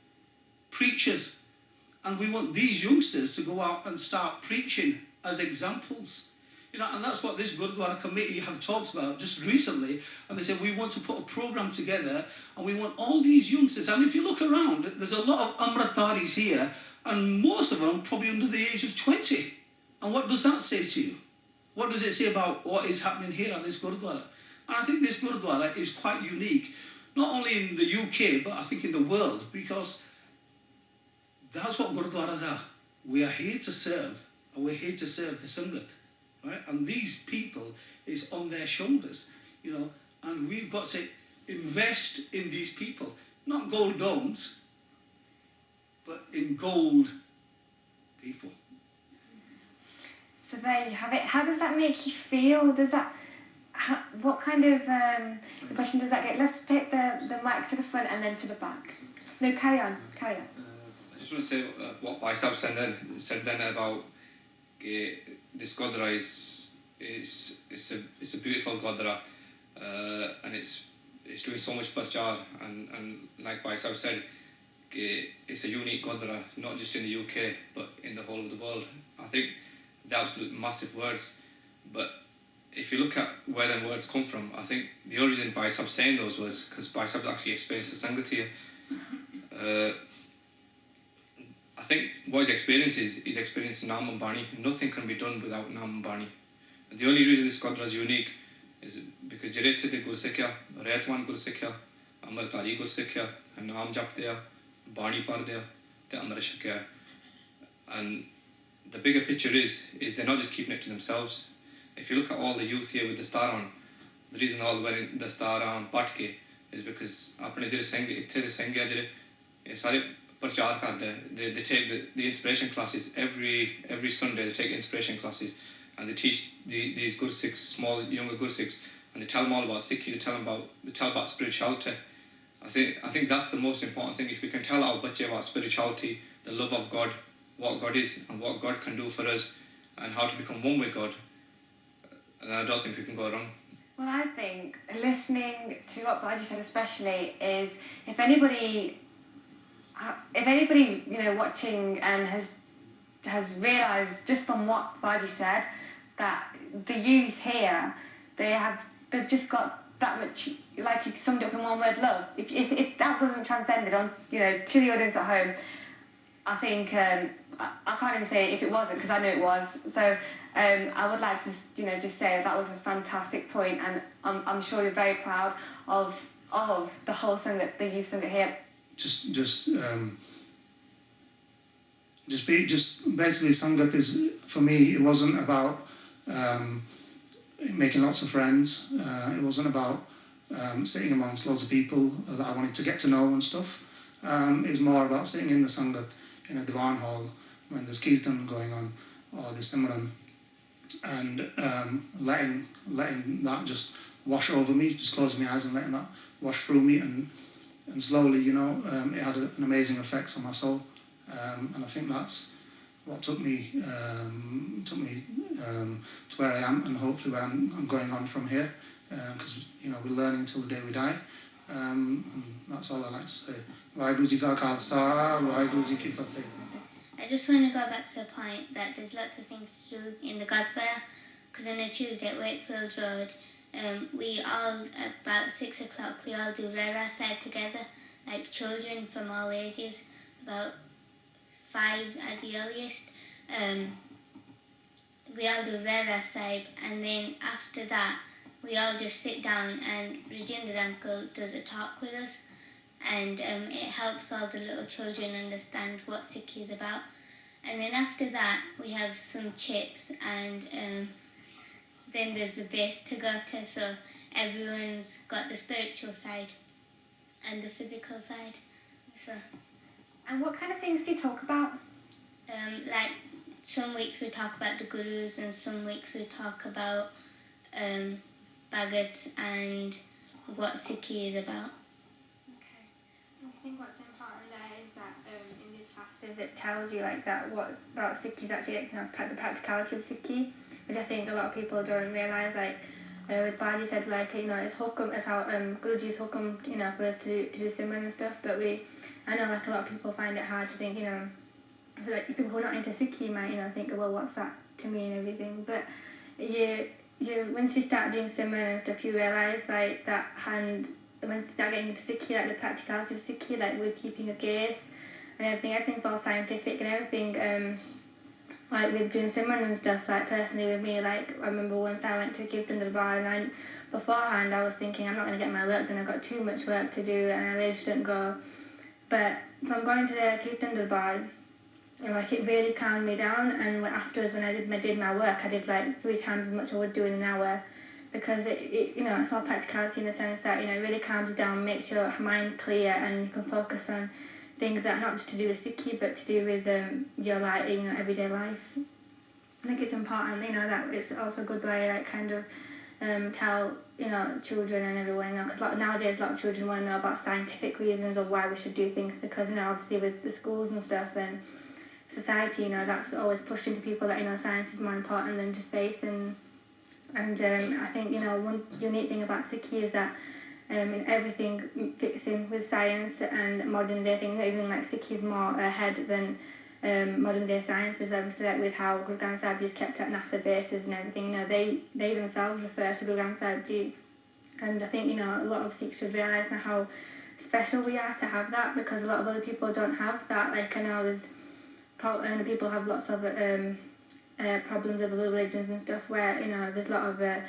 preachers, and we want these youngsters to go out and start preaching as examples. And that's what this Gurdwara committee have talked about just recently, and they said we want to put a program together and we want all these youngsters, and if you look around, there's a lot of Amritdharis here, and most of them probably under the age of 20. And what does that say to you? What does it say about what is happening here at this Gurdwara? And I think this Gurdwara is quite unique, not only in the UK, but I think in the world, because that's what Gurdwaras are. We are here to serve, and we're here to serve the Sangat, right? And these people, it's on their shoulders, and we've got to invest in these people, not gold domes, but in gold people. So there you have it. How does that make you feel? What kind of impression does that get? Let's take the mic to the front and then to the back. No, carry on. I just want to say what Baisab said then about this Gurdwara it's a beautiful Gurdwara, and it's doing so much prachar, and like Baisab said, it's a unique Gurdwara, not just in the UK but in the whole of the world. I think they're absolute massive words. But if you look at where them words come from, I think the only reason Bhai Sahib saying those words, because Bhai Sahib actually experienced the Sangat here. I think what he's experienced is he's experienced Naam and Bani. Nothing can be done without Naam and Bani. And the only reason this Gurdwara is unique is because Jirete de Gursikhya, Retwan Gursikhya, Amritari Gursikhya, and Naam Japdya, Bani Pardya, the Amrit Shakya. And the bigger picture is they're not just keeping it to themselves. If you look at all the youth here with the star on, the reason all wearing the star on Patke is because apne jehde Singh itthe de Singh hai jehde sare prachar karde, they take the inspiration classes every Sunday. They take inspiration classes and they teach these Gursikhs, small younger Gursikhs, and they tell them all about Sikhi. They tell about spirituality. I think that's the most important thing. If we can tell our bachche about spirituality, the love of God, what God is and what God can do for us, and how to become one with God, and I don't think we can go wrong. Well, I think listening to what Baji said especially is if anybody's watching and has realised just from what Baji said that the youth here they've just got that much, like you summed up in one word, love. If that wasn't transcended on to the audience at home, I think I can't even say if it wasn't because I know it was. So I would like to just say that was a fantastic point, and I'm sure you're very proud of the whole Sangat, the youth Sangat here. Just basically Sangat is, for me, it wasn't about making lots of friends. It wasn't about sitting amongst loads of people that I wanted to get to know and stuff. It was more about sitting in the Sangat in a Diwan hall when there's Kirtan going on or there's Simran, and letting that just wash over me, just closing my eyes and letting that wash through me, and slowly, it had an amazing effect on my soul, and I think that's what took me to where I am, and hopefully where I'm going on from here, because we're learning until the day we die, and that's all I like to say. Vaheguru Ji Ka Khalsa, Vaheguru Ji Ki Fateh. I just want to go back to the point that there's lots of things to do in the Gurdwara, because on a Tuesday at Wakefield Road, we all, about 6 o'clock, we all do Rera Sahib together, like children from all ages, about 5 at the earliest. We all do Rera Sahib, and then after that, we all just sit down and Rajinder uncle does a talk with us, and it helps all the little children understand what Sikhi is about. And then after that, we have some chips, and then there's the base to go to, so everyone's got the spiritual side and the physical side. So. And what kind of things do you talk about? Like some weeks we talk about the gurus, and some weeks we talk about Bhagat and what Sikhi is about. Okay. I think what's important there is that in these classes it tells you like that what about Sikhi is actually the practicality of Sikhi, which I think a lot of people don't realise. Like with Baji said, like it's hukum, it's how Guruji's hukum, for us to do Simran and stuff. But I know like a lot of people find it hard to think, like people who are not into Sikhi might think, well, what's that to me and everything. But you once you start doing Simran and stuff, you realise like that hand. Once you start getting into Sikhi, like the practicality of Sikhi, like with keeping a gaze and everything's all scientific and everything. Like with doing Simran and stuff, like personally with me, like I remember once I went to a Kirtan Darbar, and beforehand I was thinking I'm not going to get my work done, I've got too much work to do and I really shouldn't go. But from going to the Kirtan Darbar, like it really calmed me down, and afterwards when I did my work, I did like 3 times as much I would do in an hour, because it's all practicality in the sense that it really calms you down, makes your mind clear, and you can focus on things that are not just to do with Sikhi but to do with your everyday life. I think it's important that it's also good way like kind of tell children and everyone because nowadays a lot of children want to know about scientific reasons of why we should do things, because obviously with the schools and stuff and society that's always pushed into people that science is more important than just faith, and I think one unique thing about Sikhi is that everything fits in with science and modern day things. Even like Sikhi is more ahead than modern day sciences, obviously, like with how Guru Granth Sahib Ji is kept at NASA bases and everything. You know, they themselves refer to Guru Granth Sahib Ji, and I think, you know, a lot of Sikhs should realise now how special we are to have that, because a lot of other people don't have that. Like, I know there's people have lots of problems with other religions and stuff where, you know, there's a lot of where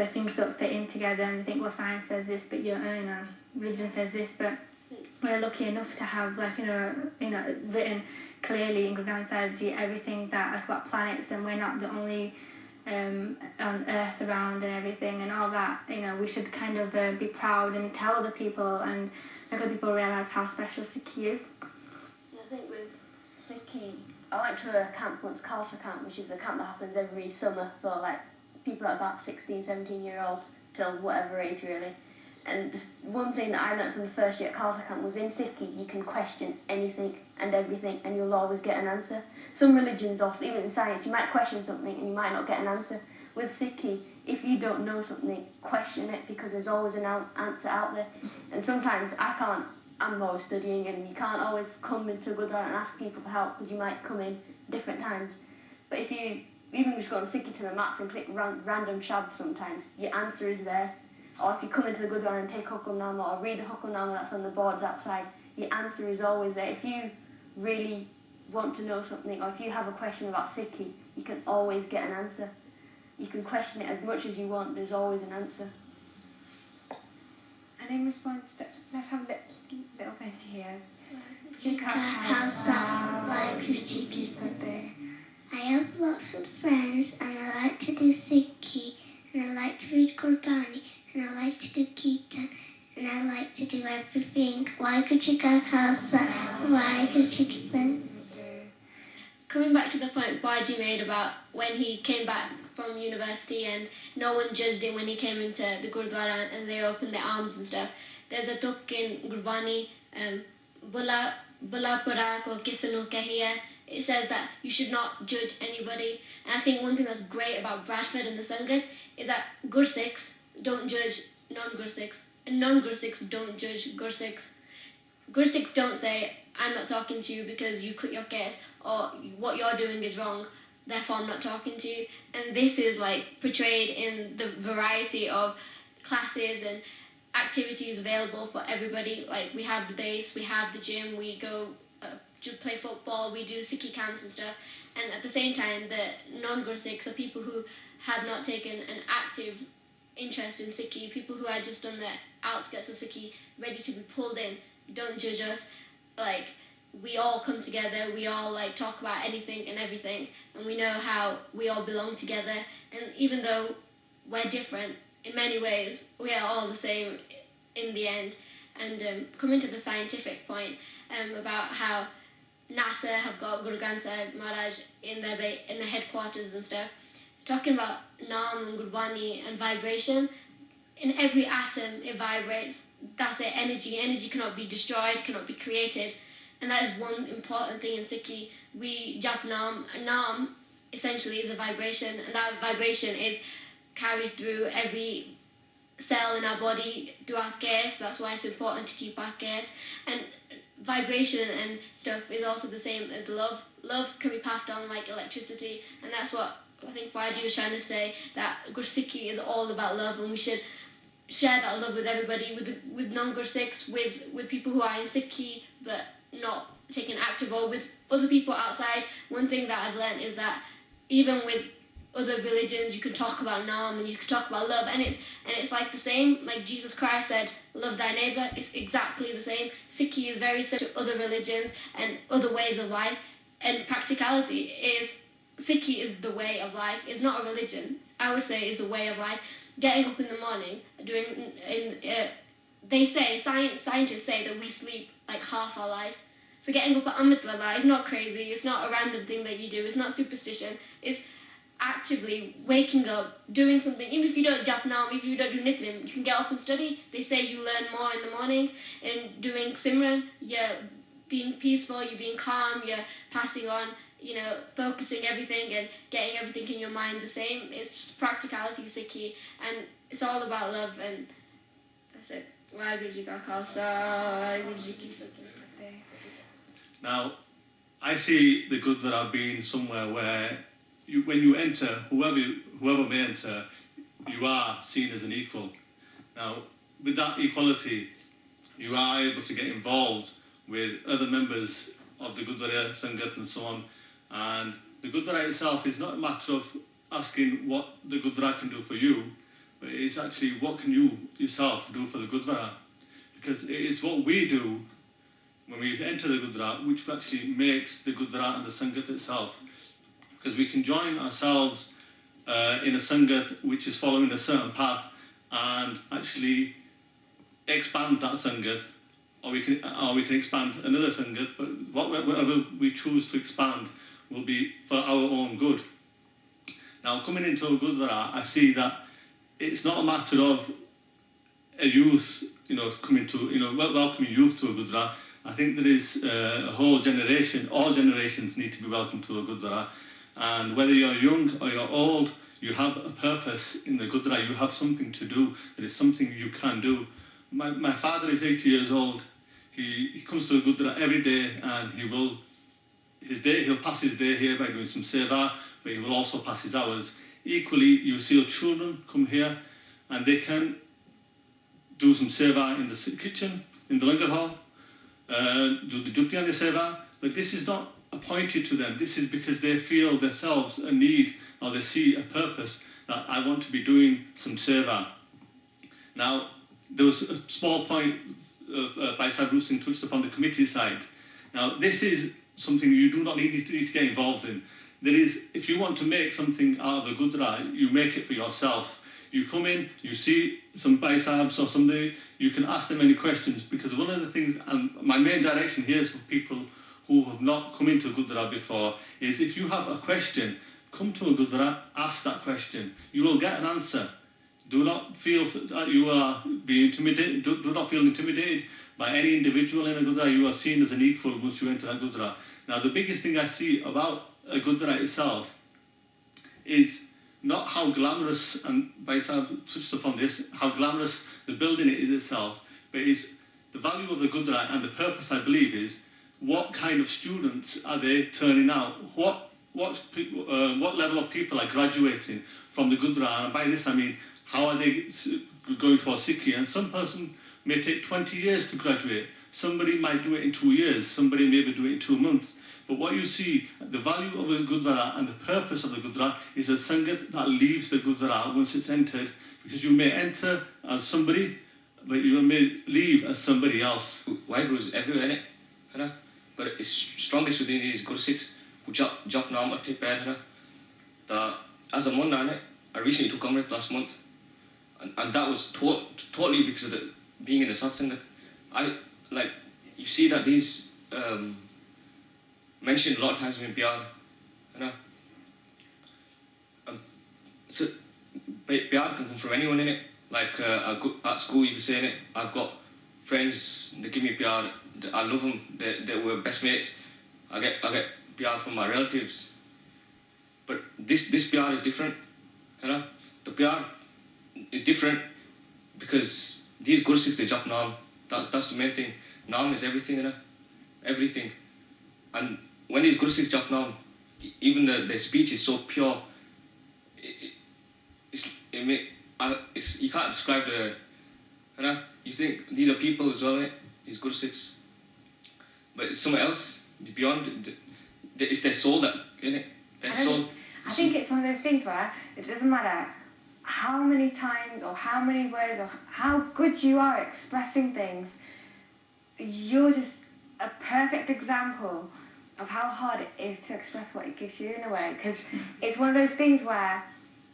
things don't fit in together, and they think, well, science says this, but you know, religion says this. But we're lucky enough to have, like, you know, written clearly in Guru Granth Sahib Ji everything that, like, about planets, and we're not the only on Earth around and everything and all that. You know, we should kind of be proud and tell other people and make other people realise how special Sikhi is. I think with Sikhi, I went to a camp once, Khalsa camp, which is a camp that happens every summer for, like, people at about 16, 17-year-olds till whatever age, really. And the one thing that I learned from the first year at Khalsa camp was in Sikhi, you can question anything and everything and you'll always get an answer. Some religions, or even in science, you might question something and you might not get an answer. With Sikhi, if you don't know something, question it, because there's always an answer out there. And sometimes I'm always studying, and you can't always come into Gurdwara and ask people for help, because you might come in different times. But if you even just go on Sikhi to the maps and click random shabd sometimes, your answer is there. Or if you come into the Gurdwara and take Hukamnama or read the Hukamnama that's on the boards outside, your answer is always there. If you really want to know something, or if you have a question about Sikhi, you can always get an answer. You can question it as much as you want, there's always an answer. And in response to, let's have a little bit here. I have lots of friends, and I like to do Sikhi, and I like to read Gurbani, and I like to do Kirtan, and I like to do everything. Waheguru Ka Khalsa, Waheguru Ki Fateh. Coming back to the point Baji made about when he came back from university and no one judged him when he came into the Gurdwara and they opened their arms and stuff, there's a tuk in Gurbani, Bula Pura Ko Kisanu Kahiya. It says that you should not judge anybody. And I think one thing that's great about Bradford and the Sangat is that Gursikhs don't judge non-Gursikhs, and non-Gursikhs don't judge Gursikhs. Gursikhs don't say, I'm not talking to you because you cut your case, or what you're doing is wrong, therefore I'm not talking to you. And this is, like, portrayed in the variety of classes and activities available for everybody. Like, we have the base, we have the gym, we go to play football, we do Sikhi camps and stuff. And at the same time, the non-Gursikhs are people who have not taken an active interest in Sikhi, people who are just on the outskirts of Sikhi, ready to be pulled in. Don't judge us. Like, we all come together, we all, like, talk about anything and everything, and we know how we all belong together. And even though we're different in many ways, we are all the same in the end. And coming to the scientific point about how NASA have got Guru Granth Sahib Maharaj in their headquarters and stuff, talking about Naam and Gurbani and vibration. In every atom it vibrates. That's it, energy. Energy cannot be destroyed, cannot be created. And that is one important thing in Sikhi. We jap Naam. Naam essentially is a vibration, and that vibration is carried through every cell in our body, through our case. That's why it's important to keep our case. And vibration and stuff is also the same as love. Love can be passed on like electricity, and that's what I think Baji was trying to say, that Gursikhi is all about love, and we should share that love with everybody, with non-Gursikhs, with people who are in Sikhi but not taking an active role, with other people outside. One thing that I've learned is that even with other religions, you can talk about Naam and you can talk about love, and it's like the same. Like Jesus Christ said, love thy neighbour. It's exactly the same. Sikhi is very similar to other religions and other ways of life, and practicality is Sikhi is the way of life. It's not a religion. I would say it's a way of life. Getting up in the morning, they say, scientists say that we sleep like half our life. So getting up at Amritwala is not crazy. It's not a random thing that you do. It's not superstition. It's actively waking up, doing something. Even if you don't jap naam, if you don't do nitrim, you can get up and study. They say you learn more in the morning. And doing simran, you're being peaceful, you're being calm, you're passing on, focusing everything and getting everything in your mind the same. It's just practicality, Sikhi, and it's all about love, and that's it. Waheguru Ji Ka Khalsa, Waheguru Ji Ki Fateh. Now, I see the Gurdwara being somewhere where when you enter, whoever may enter, you are seen as an equal. Now, with that equality, you are able to get involved with other members of the Gurdwara Sangat and so on. And the Gurdwara itself is not a matter of asking what the Gurdwara can do for you, but it is actually what can you yourself do for the Gurdwara. Because it is what we do when we enter the Gurdwara which actually makes the Gurdwara and the Sangat itself. Because we can join ourselves in a Sangat which is following a certain path and actually expand that Sangat, or we can expand another Sangat, but whatever we choose to expand will be for our own good. Now, coming into a Gurdwara, I see that it's not a matter of a youth, coming to, welcoming youth to a Gurdwara. I think there is a whole generation, all generations need to be welcomed to a Gurdwara. And whether you're young or you're old, you have a purpose in the Gurdwara, you have something to do, there is something you can do. My father is 80 years old. He comes to a Gurdwara every day, and he'll pass his day here by doing some seva, but he will also pass his hours. Equally, you see your children come here, and they can do some seva in the kitchen, in the langar hall, do the duty and the seva, but this is not appointed to them. This is because they feel themselves a need, or they see a purpose that I want to be doing some seva. Now, there was a small point by Sadhu Singh touched upon the committee side. Now, this is something you do not need to get involved in. There is, if you want to make something out of the Gurdwara, you make it for yourself. You come in, you see some Baisabs or somebody, you can ask them any questions, because one of the things, and my main direction here is for people who have not come into a Gurdwara before, is if you have a question, come to a Gurdwara, ask that question. You will get an answer. Do not feel that you are being intimidated. Do not feel intimidated by any individual in a Gurdwara. You are seen as an equal once you enter that Gurdwara. Now, the biggest thing I see about a Gurdwara itself is not how glamorous, and Baisab touched upon this, how glamorous the building is itself, but is the value of the Gurdwara and the purpose, I believe, is what kind of students are they turning out? What level of people are graduating from the Gurdwara? And by this I mean, how are they going for Sikhi? And some person may take 20 years to graduate. Somebody might do it in 2 years. Somebody maybe do it in 2 months. But what you see, the value of a Gurdwara and the purpose of the Gurdwara is a Sangat that leaves the Gurdwara once it's entered. Because you may enter as somebody, but you may leave as somebody else. Waheguru is everywhere, innit? But it's strongest within these Guru Sikhs who jump now at tip bed, that as a Munna, I recently took Amrit last month. And that was totally because of being in the Satsang. You see that these mentioned a lot of times in Bihar, so Bihar can come from anyone in it. Like at school, you can say in it, I've got friends that give me Bihar, I love them, they were best mates. I get Bihar from my relatives. But this Bihar is different, The Bihar is different because these Guru Sikhs, they jump Naam. That's the main thing. Naam is everything, everything. And when these Guru Sikhs jump Naam, even their speech is so pure. You can't describe you think these are people as well, these Guru Sikhs. But it's something else, beyond, it's their soul that, Their soul. I think it's one of those things where it doesn't matter how many times or how many words or how good you are at expressing things, you're just a perfect example of how hard it is to express what it gives you in a way, because it's one of those things where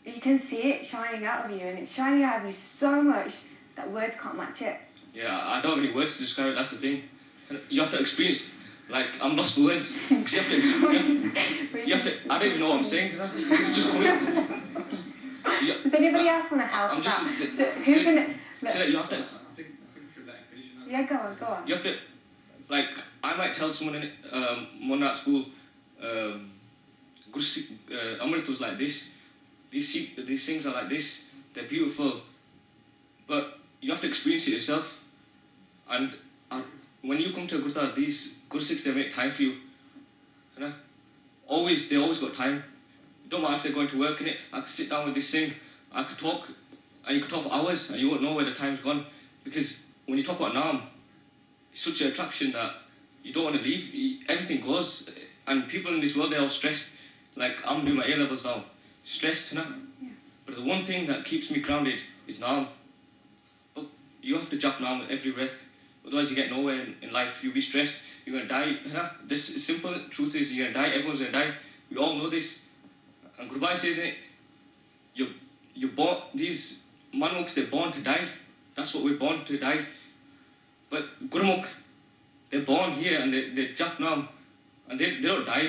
you can see it shining out of you, and it's shining out of you so much that words can't match it. Yeah, I don't have any words to describe it, that's the thing. You have to experience, I'm lost for words, because you have to experience, I don't even know what I'm saying, it's just coming. Does anybody else want to help? I'm just you have to. I think we should let him finish. Yeah, go on. You have to, I might tell someone in one at school, Amrit was like this. These things are like this. They're beautiful, but you have to experience it yourself. And when you come to a Gurdwara, these Guru Sikhs, they make time for you. You know? They always got time. Don't matter if they're going to work in it. I could sit down with this thing, I could talk, and you could talk for hours, and you won't know where the time's gone. Because when you talk about Naam, it's such an attraction that you don't want to leave. Everything goes, and people in this world, they're all stressed. Like, I'm doing my A-levels now, stressed, you know? Yeah. But the one thing that keeps me grounded is Naam. But you have to jump Naam with every breath. Otherwise you get nowhere in life. You'll be stressed, you're going to die. You know? This simple truth is you're going to die, everyone's going to die. We all know this. And Gurdwara says in it, you're born, these Manmukhs, they're born to die. That's what we're born to die. But Gurmukh, they're born here and they jump Naam. And they don't die,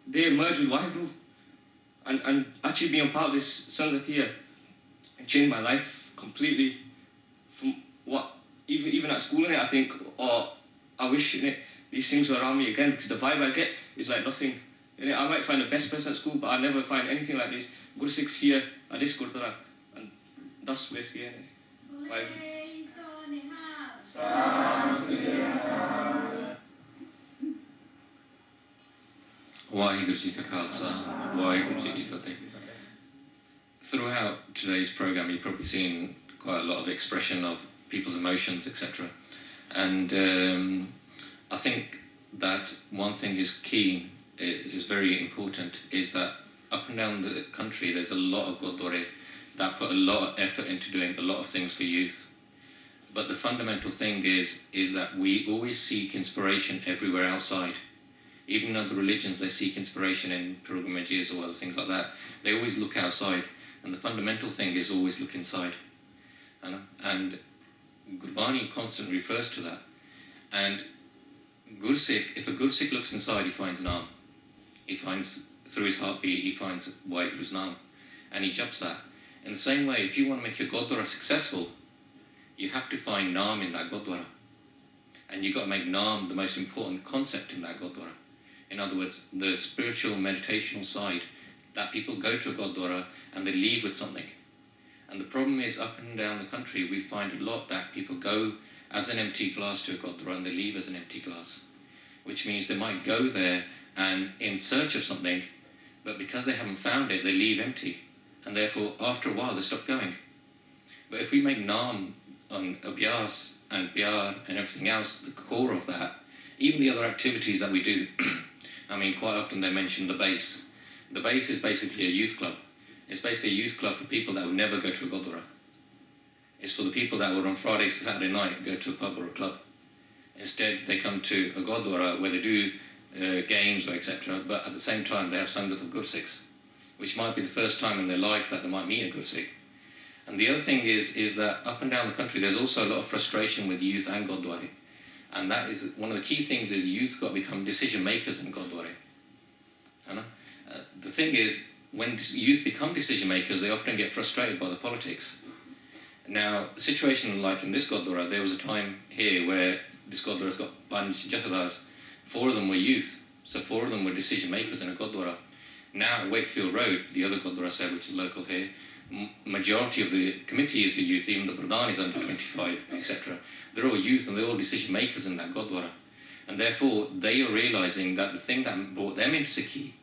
they emerge with Waheguru. And actually being a part of this Sangat here, it changed my life completely. From what, even at school in it, I think, or I wish in it, these things were around me again, because the vibe I get is like nothing. In it, I might find the best person at school, but I never find anything like this. Guru Sikhs here at this Gurdwara, and that's basically it. Waheguru Ji Ka Khalsa, Waheguru Ji Ki Fateh. Throughout today's programme, you've probably seen quite a lot of expression of people's emotions, etc. And I think that one thing is key, is very important, is that up and down the country there's a lot of Gurdwara that put a lot of effort into doing a lot of things for youth. But the fundamental thing is that we always seek inspiration everywhere outside. Even in other religions, they seek inspiration in pilgrimages or other things like that. They always look outside, and the fundamental thing is always look inside. And Gurbani constantly refers to that. And Gursikh, if a Gursikh looks inside, he finds Naam. He finds, through his heartbeat, he finds Waheguru's Naam. And he jumps that. In the same way, if you want to make your Gurdwara successful, you have to find Naam in that Gurdwara. And you've got to make Naam the most important concept in that Gurdwara. In other words, the spiritual meditational side, that people go to a Gurdwara and they leave with something. And the problem is, up and down the country, we find a lot that people go as an empty glass to a Gurdwara and they leave as an empty glass. Which means they might go there and in search of something, but because they haven't found it, they leave empty. And therefore, after a while, they stop going. But if we make Naam on Abhyas and Pyar and everything else the core of that, even the other activities that we do, I mean, quite often they mention the base. The base is basically a youth club. It's basically a youth club for people that would never go to a Gurdwara. It's for the people that would on Friday, Saturday night go to a pub or a club. Instead, they come to a Gurdwara where they do games or etc. But at the same time, they have Sangat of Gursikhs, which might be the first time in their life that they might meet a Gursikh. And the other thing is that up and down the country, there's also a lot of frustration with youth and Gurdwara. And that is one of the key things is youth got to become decision makers in Gurdwara. The thing is, when youth become decision makers, they often get frustrated by the politics. Now, the situation like in this Gurdwara, there was a time here where this Gurdwara's got Panj Jathadars. 4 of them were youth, so 4 of them were decision makers in a Gurdwara. Now at Wakefield Road, the other Gurdwara Sahib, which is local here, majority of the committee is the youth, even the Pradhan is under 25, etc. They're all youth and they're all decision makers in that Gurdwara. And therefore, they are realising that the thing that brought them into Sikhi,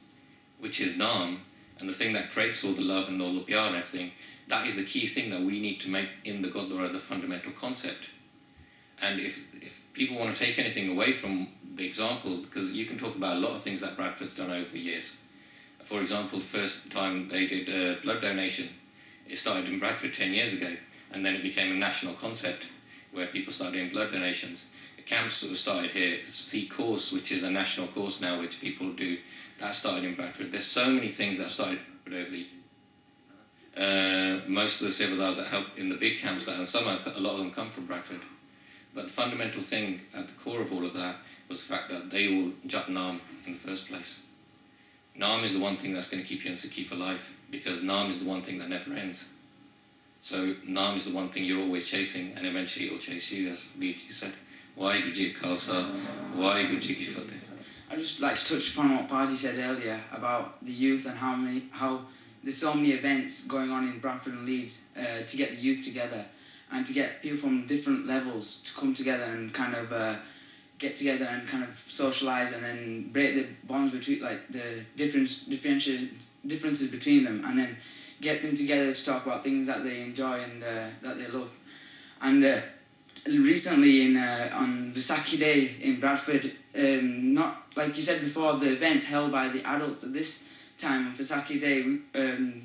which is Naam, and the thing that creates all the love and all the pyar and everything, that is the key thing that we need to make in the Gurdwara the fundamental concept. And if people want to take anything away from the example, because you can talk about a lot of things that Bradford's done over the years. For example, the first time they did blood donation, it started in Bradford 10 years ago, and then it became a national concept where people started doing blood donations. The camps that were started here, Sikh course, which is a national course now, which people do, that started in Bradford. There's so many things that started over the most of the Sevadars that help in the big camps, and a lot of them come from Bradford. But the fundamental thing at the core of all of that was the fact that they all jat Naam in the first place. Naam is the one thing that's going to keep you in Sikhi for life, because Naam is the one thing that never ends. So Naam is the one thing you're always chasing, and eventually it will chase you, as Beatty said. Waheguru Ji Ka Khalsa, Waheguru Ji Ki Fateh. I'd just like to touch upon what Baji said earlier about the youth and how there's so many events going on in Bradford and Leeds to get the youth together and to get people from different levels to come together and kind of get together and kind of socialise and then break the bonds between, like, the differences between them, and then get them together to talk about things that they enjoy and that they love. And recently on Vaisakhi Day in Bradford, not like you said before, the events held by the adults, but this time on Vaisakhi Day,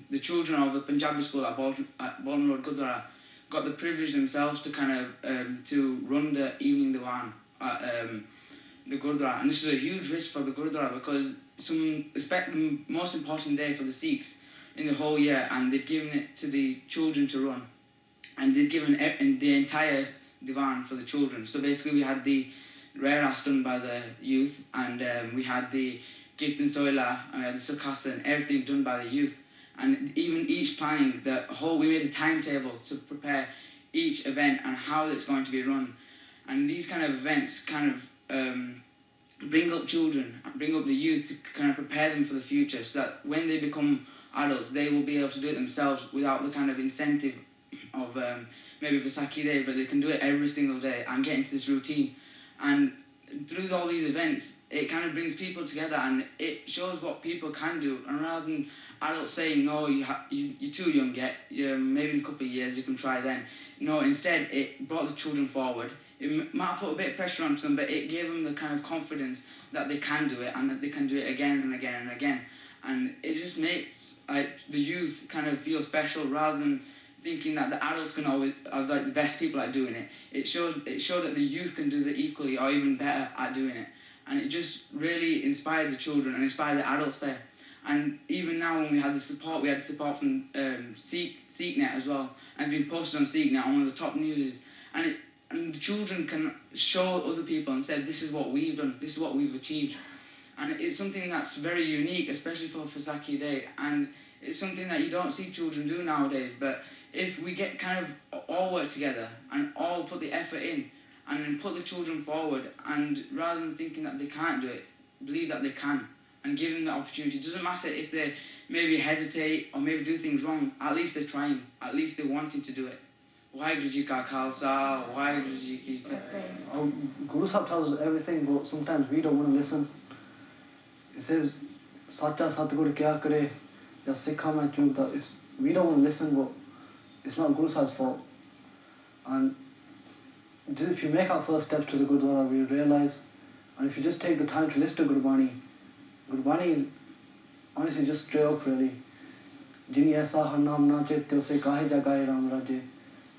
the children of the Punjabi school at Bolton Road Gurdwara got the privilege themselves to kind of to run the evening diwan at the Gurdwara, and this was a huge risk for the Gurdwara because the most important day for the Sikhs in the whole year, and they'd given it to the children to run, and they'd given the entire divan for the children. So basically we had the Reras done by the youth, and we had the Kirtan Soila, and we had the Sukhasa, and everything done by the youth. And even each planning, we made a timetable to prepare each event and how it's going to be run. And these kind of events kind of bring up children, bring up the youth to kind of prepare them for the future, so that when they become adults, they will be able to do it themselves without the kind of incentive of maybe Vaisakhi Day, but they can do it every single day and get into this routine. And through all these events, it kind of brings people together and it shows what people can do. And rather than adults saying, no, you're too young yet, maybe in a couple of years you can try then. No, instead it brought the children forward. It might have put a bit of pressure onto them, but it gave them the kind of confidence that they can do it and that they can do it again and again and again. And it just makes the youth kind of feel special rather than thinking that the adults can always are like the best people at doing it. It showed that the youth can do it equally or even better at doing it. And it just really inspired the children and inspired the adults there. And even now when we had the support from SikhNet as well, and it's been posted on SikhNet on one of the top news, and the children can show other people and say, this is what we've done, this is what we've achieved. And it's something that's very unique, especially for Vaisakhi Day, and it's something that you don't see children do nowadays. But if we get kind of all work together and all put the effort in and then put the children forward, and rather than thinking that they can't do it, believe that they can and give them the opportunity. It doesn't matter if they maybe hesitate or maybe do things wrong, at least they're trying, at least they're wanting to do it. Waheguru Ji Ka Khalsa, Waheguru Ji Ki Fateh. Guru Sahib tells us everything, but sometimes we don't want to listen. It says, Sacha Satguru Kya Kare, Ya Sikha Mein Chukta. We don't want to listen, but it's not Guru Sahib's fault. And if you make our first steps to the Gurdwara, we realise, and if you just take the time to listen to Gurbani is honestly just straight up really. Jini aisa har naam na chete use kahe jagaye Ram Raje.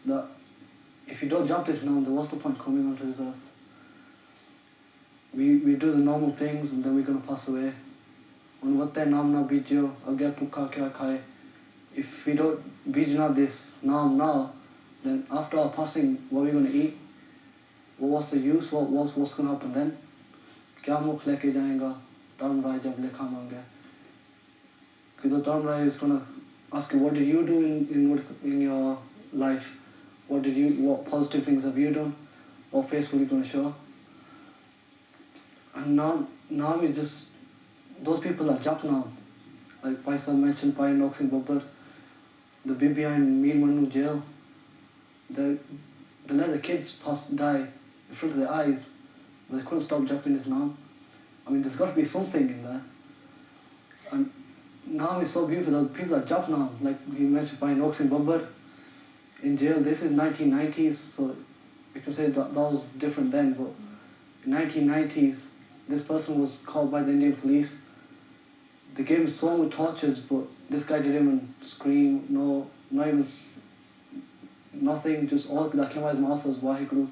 That if you don't jump this naam, then what's the point coming onto this earth? We do the normal things and then we're going to pass away. Unvatte naam na bijyo, agya pukha kya khaye. If we don't bijna this naam now, then after our passing, what are we going to eat? What's the use? What's going to happen then? Kya mukh leke jayega? Dharmraj jab lekha mange. Because the Dharmraj is going to ask you, what did you do in your life? What positive things have you done? What face were you going to show? And now is just those people that jump now. Like Paisa mentioned, Pai Noxing Babbar, the Bibi in Mir Manu jail. They let the kids die in front of their eyes, but they couldn't stop jumping his Naam. I mean, there's got to be something in there. And Naam is so beautiful. The people that jump now, like you mentioned, Pai Noxing Babbar in jail. This is 1990s, so we can say that was different then. But in 1990s, this person was called by the Indian police. They gave him so many tortures, but this guy didn't even scream. No, not even nothing. Just all that came out of his mouth was Waheguru.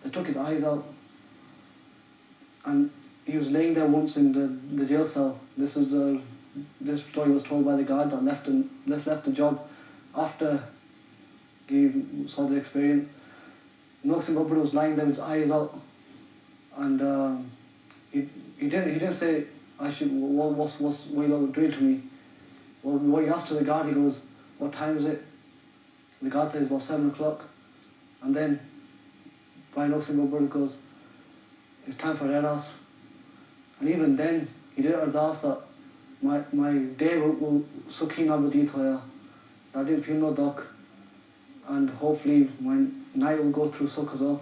They took his eyes out, and he was laying there once in the jail cell. This story was told by the guard that left the job after he saw the experience. Noxing Babbar was lying there with his eyes out, and he didn't say, what's what you doing to me? Well, what he asked to the guard, he goes, what time is it? The guard says, about 7 o'clock. And then Pai Noxing Babbar goes, it's time for Redas. And even then, he did ardas that my day will sukhi na badeet hoya. I didn't feel no duk. And hopefully my night will go through sukh as well.